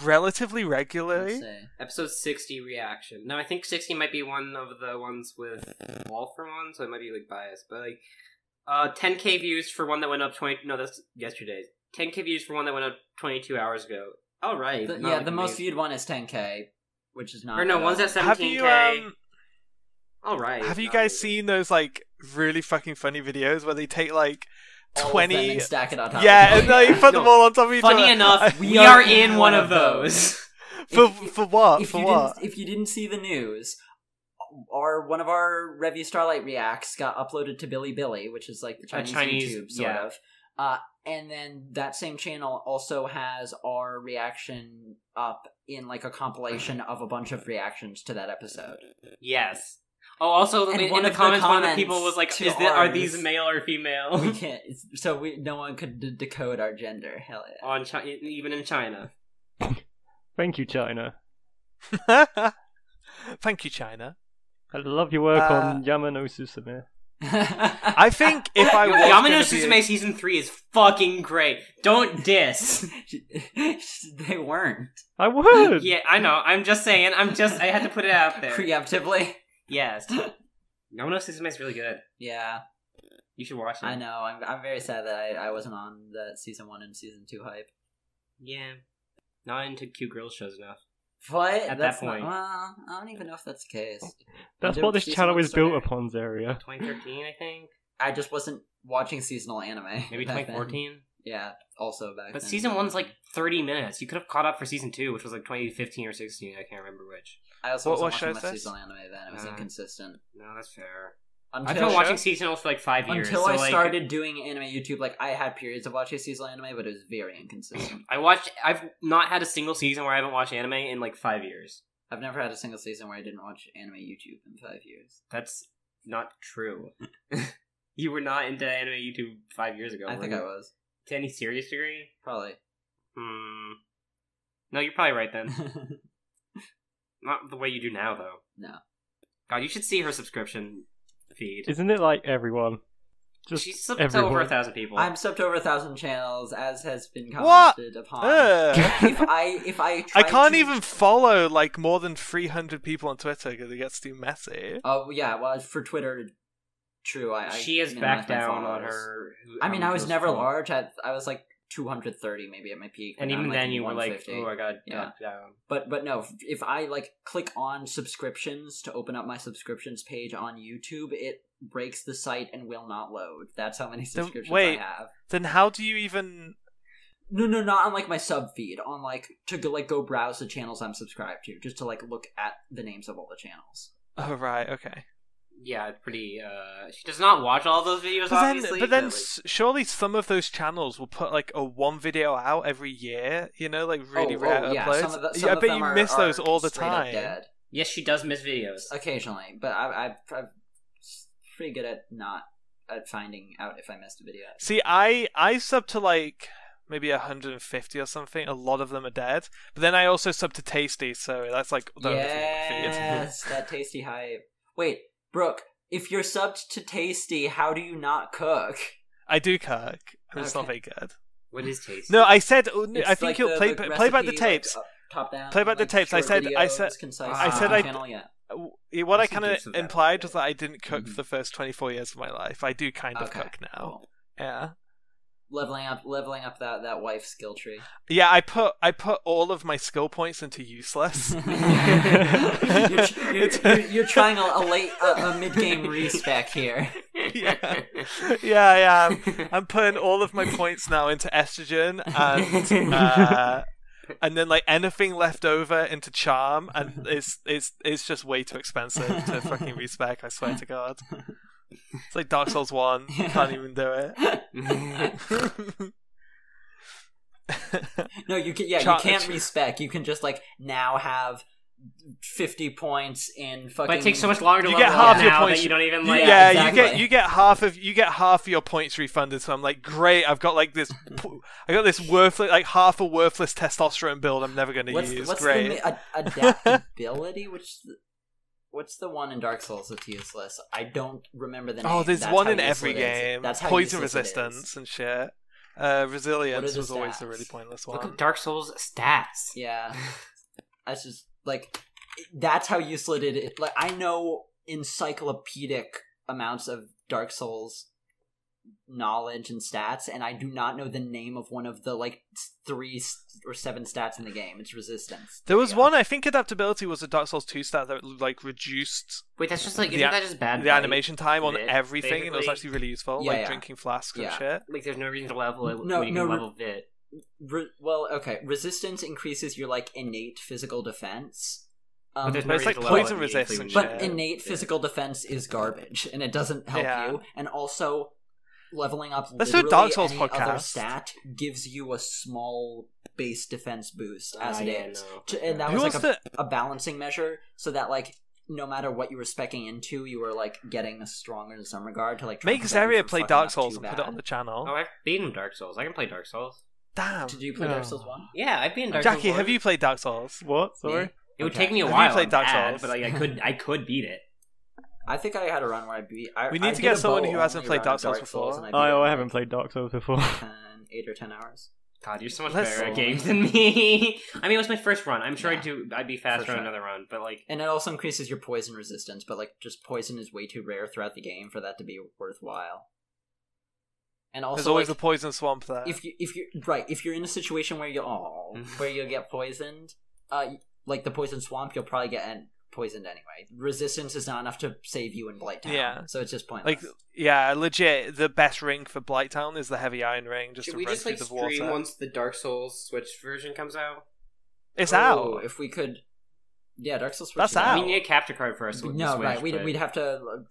relatively Let's regularly. say. Episode 60 reaction. No, I think 60 might be one of the ones with Walkin one, so it might be like biased. But like, 10k views for one that went up 20. No, that's yesterday's. 10k views for one that went up 22 hours ago. All right. The most viewed one is 10k, which is not. Or no, at one's all. at 17k. Have you All right. have you not guys really. seen those like really fucking funny videos where they take like All of them 20? and stack it on top. Yeah, of and they put them No. all on top of each other. Funny enough, I- we are in one of those. for what? If For you what? didn't, if you didn't see the news, one of our Review Starlight reacts got uploaded to Bilibili, which is like the Chinese YouTube sort yeah. of. And then that same channel also has our reaction up in like a compilation of a bunch of reactions to that episode. Yes. Oh, also And in one the of the comments, one of the comments people was like, to are ours- these male or female? We can't, so no one could decode our gender. Hell yeah. Even in China. Thank you, China. Thank you, China. I love your work on Yamano Susume. I think if I was Yamano gonna Suzume season 3 is fucking great. Don't diss. They weren't. I would! Yeah, I know. I'm just saying. I had to put it out there. Preemptively. Yes. Yamano Suzume is really good. Yeah. You should watch it. I know. I'm very sad that I wasn't on the season 1 and season 2 hype. Yeah. Not into cute girl shows enough. What? At That's that point. Not, well, I don't even know if that's the case. That's When what did this season channel 1 is built start? upon, Zaria. 2013, I think. I just wasn't watching seasonal anime. Maybe back then. 2014. Yeah, also back But then. season 1's like 30 minutes. You could have caught up for season 2, which was like 2015 or 16. I can't remember which. I also What wasn't show watching is much this? seasonal anime then. It was inconsistent. No, that's fair. Until, I've been watching show? seasonals for like 5 years. until so, I like, started doing anime YouTube, like I had periods of watching seasonal anime, but it was very inconsistent. I've not had a single season where I haven't watched anime in like 5 years. I've never had a single season where I didn't watch anime YouTube in 5 years. That's not true. You were not into anime YouTube 5 years ago. I were think you? I was. To any serious degree? Probably. No, you're probably right then. Not the way you do now, though. No. God, you should see her subscription feed. Isn't it like everyone? Just She's subbed to everyone. over 1,000 people. I'm subbed to over 1,000 channels, as has been What? commented upon. Ugh. if I I tried can't to- even follow like more than 300 people on Twitter because it gets too messy. Oh yeah, well for Twitter, true. I she has minimize backed my down on followers. her. I mean, I was who's never full. large. I was like 230 maybe at my peak, And now I'm, even like, then, you were like, 150. "Oh, I got Yeah. backed down." But no, if I like click on subscriptions to open up my subscriptions page on YouTube, it breaks the site and will not load. That's how many subscriptions wait. I have. Then how do you even? No, not on like my sub feed. On like to go browse the channels I'm subscribed to, just to like look at the names of all the channels. Oh right, okay. Yeah, it's pretty. She does not watch all those videos, obviously. But then like, surely some of those channels will put like a one video out every year. You know, like really rare yeah. uploads. Some of I bet them you are, miss those are all the straight up time. Dead. yes, she does miss videos. Occasionally, but I'm pretty good at not at finding out if I missed a video. See, I sub to like maybe 150 or something. A lot of them are dead. But then I also sub to Tasty, so that's like the only thing in my feed. Yes, that Tasty hype. Wait, Brooke, if you're subbed to Tasty, how do you not cook? I do cook. I'm just not very good. What is tasty? No, I said. It's I think like you'll play back the recipe, tapes. Like, top down. Play back the like, tapes. I short said. I videos, said. concise, I said. channel, yeah. What I I've seen kind of clips of that. implied was that I didn't cook for the first 24 years of my life. I do kind of Okay, cook now. cool. Yeah. Leveling up that wife skill tree. Yeah, I put all of my skill points into useless. you're trying a mid game respec here. yeah. I'm putting all of my points now into estrogen and then like anything left over into charm, and it's just way too expensive to fucking respec. I swear to God. It's like Dark Souls 1. Can't even do it. No, you can. Yeah, you can't respec. You can just like now have 50 points in fucking. But it takes so much longer to You level get half up your now points. that you don't even like. Yeah, exactly. you get half of your points refunded. So I'm like, great. I've got like this. I got this worthless, like half a worthless testosterone build. I'm never going to use. What's Great. the adaptability? What's the one in Dark Souls that's useless? I don't remember the name. Oh, there's That's one how in every useless it is. game. That's how Poison useless it is. resistance and shit. Resilience the was always a stats? really pointless Look one. at Dark Souls stats. Yeah, that's just like that's how useless it is. Like I know encyclopedic amounts of Dark Souls knowledge and stats, and I do not know the name of one of the like 3 or 7 stats in the game. It's resistance. There was one, I think adaptability was a Dark Souls 2 stat that like reduced Wait, that's just like, The isn't a- that just bad? the animation time on bit, everything, and it was basically? actually really useful, Yeah, like yeah. drinking flasks and Yeah. shit. Like, there's no reason to level it No, when you no, can level it. Well, okay. Resistance increases your like innate physical defense. But there's But no it's like reason to level poison it immediately resist when and you But do shit. it. innate physical defense is garbage, and it doesn't help Yeah. you. And also, leveling up Let's do a literally Dark Souls any other podcast. stat gives you a small base defense boost as Ah, it yeah, is. no. And that Who was like wants a balancing measure, so that like no matter what you were speccing into, you were like getting stronger in some regard to like try Make to prevent you Zaria from play fucking Dark up Souls too and put it bad. on the channel. Oh, I've beaten Dark Souls. I can play Dark Souls. Damn. Did you play Dark Souls 1? Yeah, I've been Dark Jackie, Souls. have you played Dark Souls? What? Sorry? Me? It would Okay. take me a Have you while. played I'm Dark bad, Souls? but like I could beat it. I think I had a run where I beat. We I need to did get a someone who bow hasn't only played run Dark of Souls before. and I beat Oh, it I in, haven't like, played Dark Souls before. 8 or 10 hours. God, you're so much That's better at so games than me. I mean, it was my first run. I'm sure Yeah. I'd be faster For on sure. another run, but like, And it also increases your poison resistance, but like just poison is way too rare throughout the game for that to be worthwhile. And also, There's always like, a poison swamp there. if you're in a situation where you get poisoned, like the poison swamp, you'll probably get poisoned anyway. Resistance is not enough to save you in Blight Town. Yeah. So it's just pointless. Like, yeah, legit, the best ring for Blighttown is the Heavy Iron Ring, just should to we run just through like the stream water. once the Dark Souls Switch version comes out? It's Oh, out. if we could, yeah, Dark Souls Switch That's is out. I mean, you need a capture card for us. No, right. We'd have to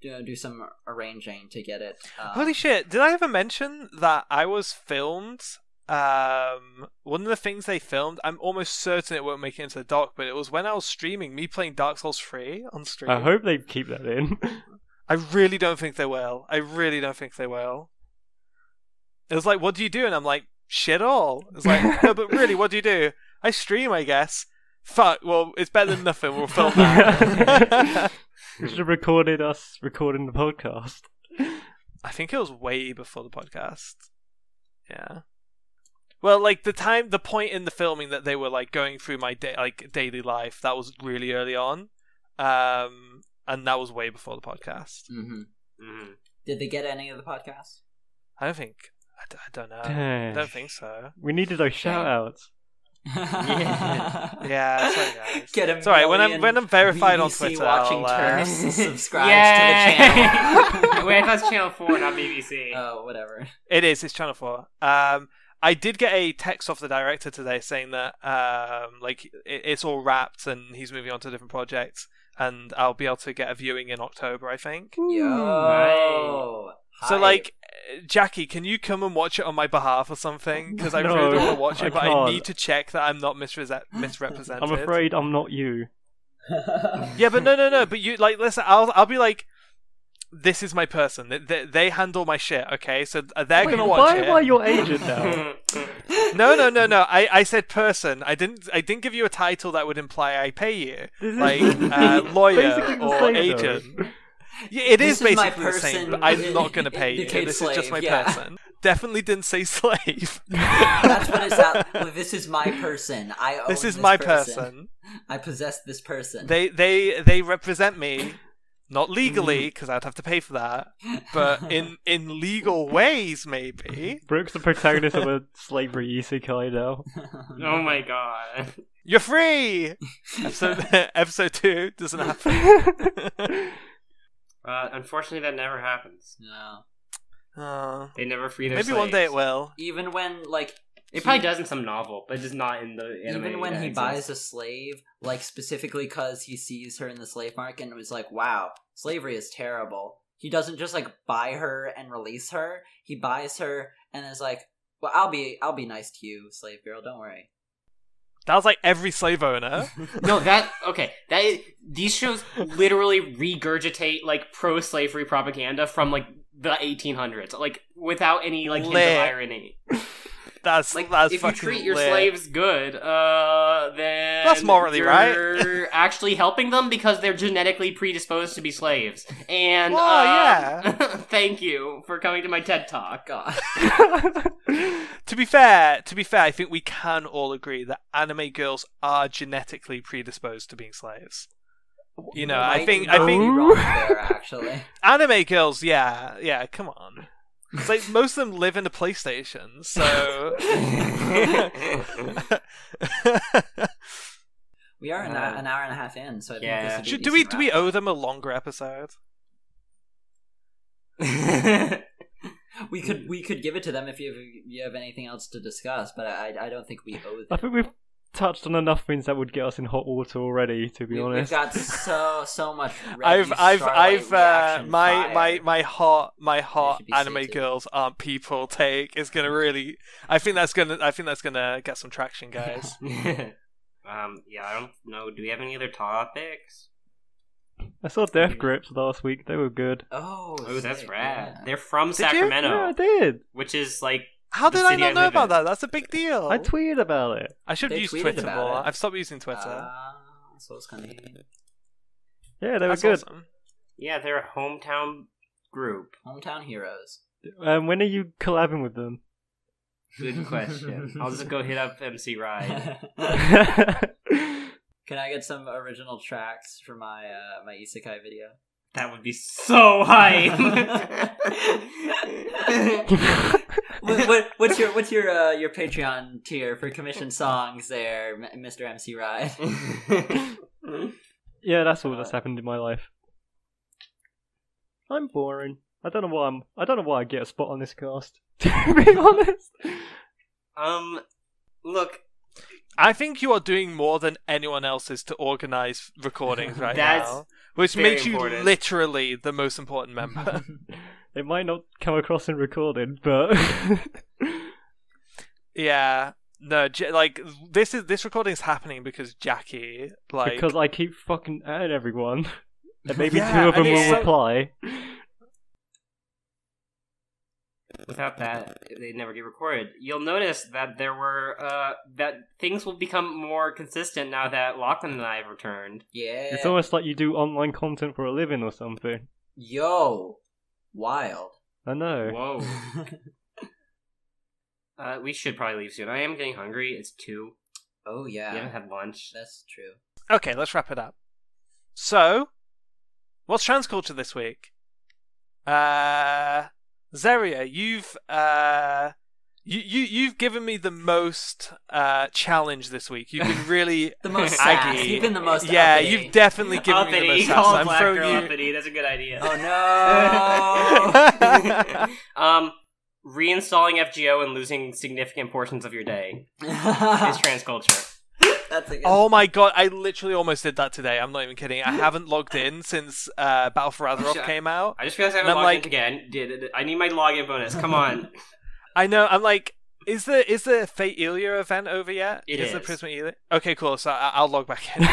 do some arranging to get it. Holy shit, did I ever mention that I was filmed? One of the things they filmed, I'm almost certain it won't make it into the doc, but it was when I was streaming me playing Dark Souls 3 on stream. I hope they keep that in. I really don't think they will. I really don't think they will. It was like, what do you do? And I'm like, shit all. It's like, no, but really, what do you do? I stream, I guess. Fuck, well, it's better than nothing. We'll film that. You should have recorded us recording the podcast. I think it was way before the podcast. Yeah. Well, like the point in the filming that they were like going through my daily life, that was really early on, and that was way before the podcast. Mm-hmm. Mm-hmm. Did they get any of the podcasts? I don't think. I don't know. I Dang. don't think so. We needed those shout outs. Yeah, sorry guys. Get a It's alright, when I'm verified on BBC Twitter, watching I'll, tourists subscribe Yay! to the channel. Wait, I thought it's Channel 4, not BBC. Oh, whatever. It's Channel 4. I did get a text off the director today saying that it's all wrapped and he's moving on to different projects, and I'll be able to get a viewing in October, I think. Yo. So, Hype. like, Jackie, can you come and watch it on my behalf or something? Because I No, really don't want to watch I it, but I can't. need to check that I'm not misrepresented. I'm afraid I'm not you. Yeah, but no. But you, like, listen, I'll be like, this is my person. They handle my shit. Okay, so they're gonna watch Why it. am I your agent now? No. I said person. I didn't give you a title that would imply I pay you, like lawyer basically the or same, agent. Yeah, it This is is my basically the same, person but I'm not gonna pay you. indicates This is just my slave, yeah. person. Definitely didn't say slave. That's what it's at. Well, this is my person. I own This is my person. I possess this person. They represent me. Not legally, because I'd have to pay for that, but in legal ways, maybe. Brooke's the protagonist of a slavery isekai now. Oh my god. You're free! Episode 2 doesn't happen. Unfortunately, that never happens. No. They never free their Maybe slaves. one day it will. Even when, like... It probably does in some novel, but just not in the anime. Even when that he exists. buys a slave, like, specifically because he sees her in the slave market and was like, wow, slavery is terrible. He doesn't just, like, buy her and release her. He buys her and is like, well, I'll be nice to you, slave girl, don't worry. That was like every slave owner. No, these shows literally regurgitate like pro-slavery propaganda from like the 1800s, like without any like hint of irony. That's Like that's if you fucking treat your lit. slaves good, then That's morally right. You're actually helping them because they're genetically predisposed to be slaves. And yeah. thank you for coming to my TED Talk. God. To be fair, I think we can all agree that anime girls are genetically predisposed to being slaves. You know, I think You're wrong there, actually. anime girls, yeah, come on. It's like most of them live in a PlayStation, so We are an hour and a half in, so I think Yeah. this would be do a we decent wrap. owe them a longer episode? We could give it to them if you have anything else to discuss, but I don't think we owe them. I think we've touched on enough things that would get us in hot water already, to be honest. We've got so much. I've reaction fire. my hot They should be anime sated. girls aren't people take is gonna really. I think that's gonna get some traction, guys. Yeah, I don't know. Do we have any other topics? I saw Death Grips last week. They were good. Oh, That's sick, rad. yeah. They're from you? Sacramento, Yeah, I did. which is like How the did I city not know live about in. that? That's a big deal. I tweeted about it. I should They use tweeted Twitter about more. it. I've stopped using Twitter. So it's kind of Yeah, they were That's good. awesome. Yeah, they're a hometown group. hometown heroes. When are you collabing with them? Good question. I'll just go hit up MC Ride. Can I get some original tracks for my my isekai video? That would be so hype. What's your Patreon tier for commissioned songs there, Mr. MC Rye? Yeah, that's all that's happened in my life. I'm boring. I don't know why I get a spot on this cast. To be honest. Look, I think you are doing more than anyone else is to organize recordings right That's now, which very makes you important. literally the most important member. It might not come across in recording, but Yeah, no, like this recording is happening because Jackie, like, because I keep fucking adding everyone, and maybe Yeah, two of them and it's will so- reply. without that, they never get recorded. You'll notice that there were that things will become more consistent now that Lachlan and I have returned. Yeah. It's almost like you do online content for a living or something. Yo, wild. I know. Whoa. We should probably leave soon. I am getting hungry. It's 2. Oh We yeah, haven't had lunch. that's true. okay, let's wrap it up. So, what's trans culture this week? Zeria, you've given me the most challenge this week. You've been really The most aggy. sass. You've been the most Yeah, uppity. you've definitely given me the Uppity. most sass. Call a I'm black throwing girl you. uppity. That's a good idea. Oh no. Reinstalling FGO and losing significant portions of your day is trans culture. That's a good. Oh my god, I literally almost did that today. I'm not even kidding. I haven't logged in since Battle for Azeroth came out. I just realized I And haven't I'm logged like- in again. I need my login bonus. Come on. I know. I'm like, is the Fate Ilia event over yet? It is the is. Prisma Ilia? Okay, cool. So I'll log back in. will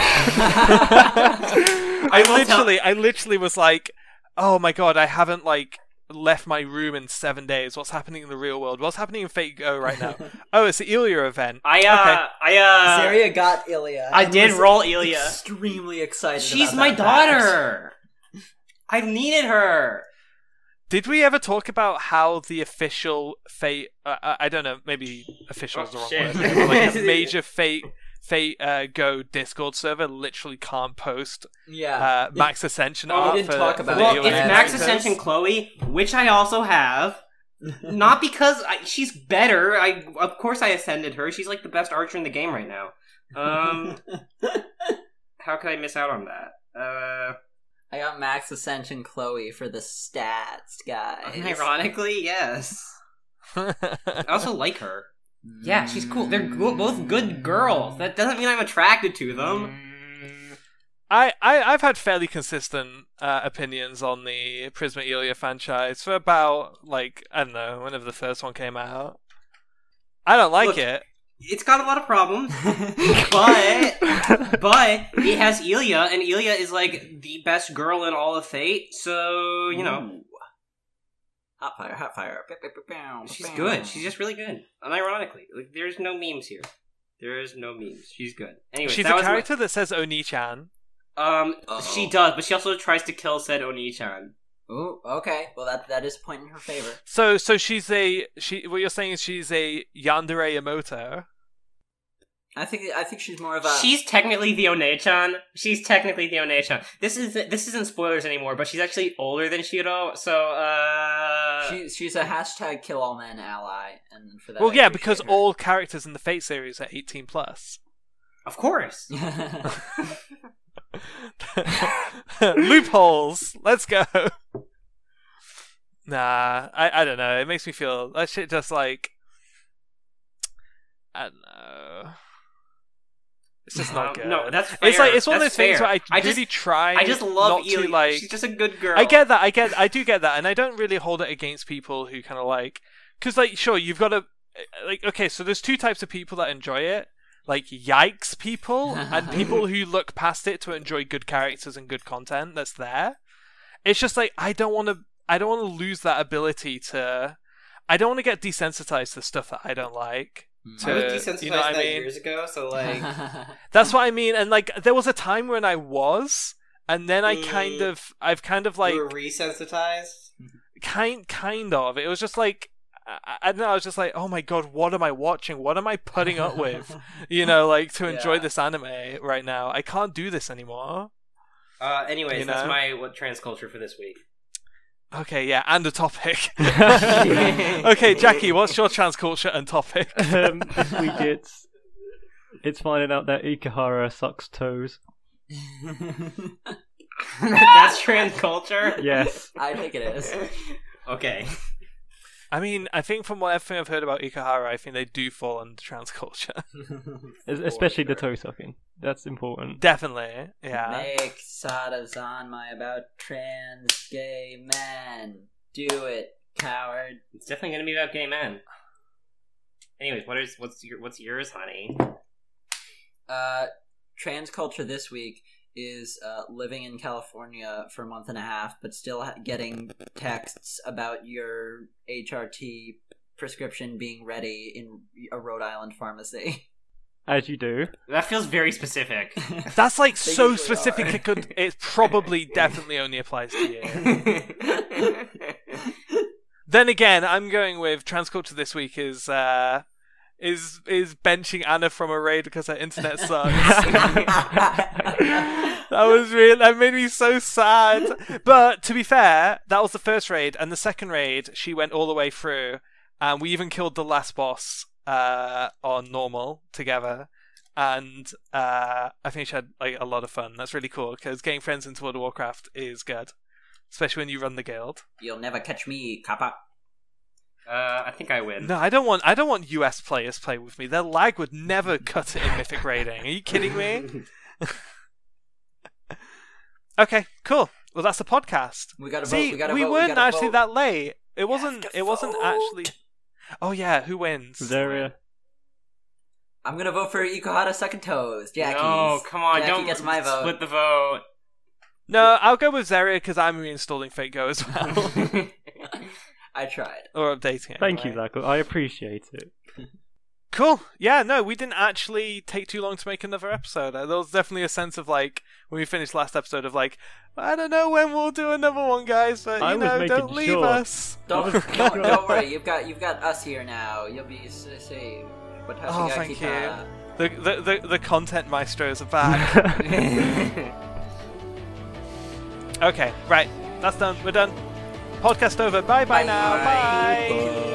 I literally was like, oh my god, I haven't like left my room in 7 days. What's happening in the real world? What's happening in Fate Go right now? Oh, it's the Ilya event. Zaria got Ilya. I and did was roll Ilya. Extremely excited. She's about my that fact. daughter. I've needed her. Did we ever talk about how the official Fate? I don't know. Maybe official is the wrong shit. word. Like a major Fate Go Discord server literally can't post Max Ascension art. We didn't for, talk for about the it. Well, Ilya it's Yeah, Max characters. Ascension Chloe, which I also have. Not because she's better. Of course I ascended her. She's like the best archer in the game right now. How could I miss out on that? I got Max Ascension Chloe for the stats, guys. Ironically, yes. I also like her. Yeah, she's cool. They're both good girls. That doesn't mean I'm attracted to them. I've had fairly consistent opinions on the Prisma Ilya franchise for about, like, I don't know, whenever the first one came out. I don't like Look, it. It's got a lot of problems, but it has Ilya, and Ilya is like the best girl in all of Fate. So you know, hot fire. she's good. She's just really good. Unironically, like there's no memes here. There is no memes. She's good. Anyway, She's that a was character that says Oni-chan. She does, but she also tries to kill said Oni-chan. Ooh, okay. Well, that is a point in her favor. So she's what you're saying is she's a yandere Emoto. I think she's more of a. She's technically the One-chan. This isn't spoilers anymore, but she's actually older than Shiro. So She's a hashtag kill all men ally, and for that. Well, I yeah, appreciate because her. all characters in the Fate series are 18 plus. of course. Loopholes. Let's go. Nah, I don't know. It makes me feel that shit just like I don't know. It's just not good. No, that's fair. It's like it's one of That's those things fair. where I really try. I just love not Ilya. to like. She's just a good girl. I get that. I do get that, and I don't really hold it against people who kind of like, because like, sure, you've got to like, okay, so there's two types of people that enjoy it, like yikes people, and people who look past it to enjoy good characters and good content that's there. It's just like I don't want to lose that ability to. I don't want to get desensitized to stuff that I don't like. I was desensitized you know what that I mean? years ago, so like That's what I mean, and like there was a time when I was, and then I've kind of like you were resensitized. kind of. It was just like I don't know. I was just like, oh my god, what am I watching? What am I putting up with? You know, like to enjoy this anime right now. I can't do this anymore. Anyways, You that's know? my trans culture for this week. Okay, yeah, and a topic. Okay, Jackie, what's your trans culture and topic? This week it's finding out that Ikahara sucks toes. That's trans culture. Yes. I think it is. Okay. I mean, I think from what everything I've heard about Ikahara, I think they do fall under trans culture. Especially the toe sucking. That's important. Definitely, yeah. Make Sada-zanmai about trans gay men. Do it, coward. It's definitely gonna be about gay men. Anyways, what's yours, honey? Trans culture this week is living in California for a month and a half, but still getting texts about your HRT prescription being ready in a Rhode Island pharmacy. As you do. That feels very specific. That's like They so usually specific. are. It probably definitely only applies to you. Then again, I'm going with trans culture this week is benching Anna from a raid because her internet sucks. That made me so sad. But to be fair, that was the first raid, and the second raid she went all the way through, and we even killed the last boss on normal together. And I think she had like a lot of fun. That's really cool because getting friends into World of Warcraft is good, especially when you run the guild. You'll never catch me, kappa. I think I win. No, I don't want US players play with me. Their lag would never cut it in Mythic raiding. Are you kidding me? Okay, cool. Well, that's the podcast. We gotta See, vote. we weren't gotta actually vote. that late. It wasn't. to It wasn't vote. actually. Oh yeah, who wins? Zaria. I'm gonna vote for Ikuhara second toes. Jackie. No, come on, Jackie don't gets my vote. split the vote. No, I'll go with Zeria because I'm reinstalling Fate Go as well. I tried. Or updating it. Thank you, anyway. Zach. I appreciate it. Cool. Yeah, no, we didn't actually take too long to make another episode. There was definitely a sense of like, when we finished last episode, of like, I don't know when we'll do another one, guys, but I you was know, making don't leave sure. us. Don't worry. You've got us here now. You'll be safe. But Oh, thank you. The content maestros are back. Okay, right. That's done. We're done. Podcast over. Bye Bye. now. Bye. Bye.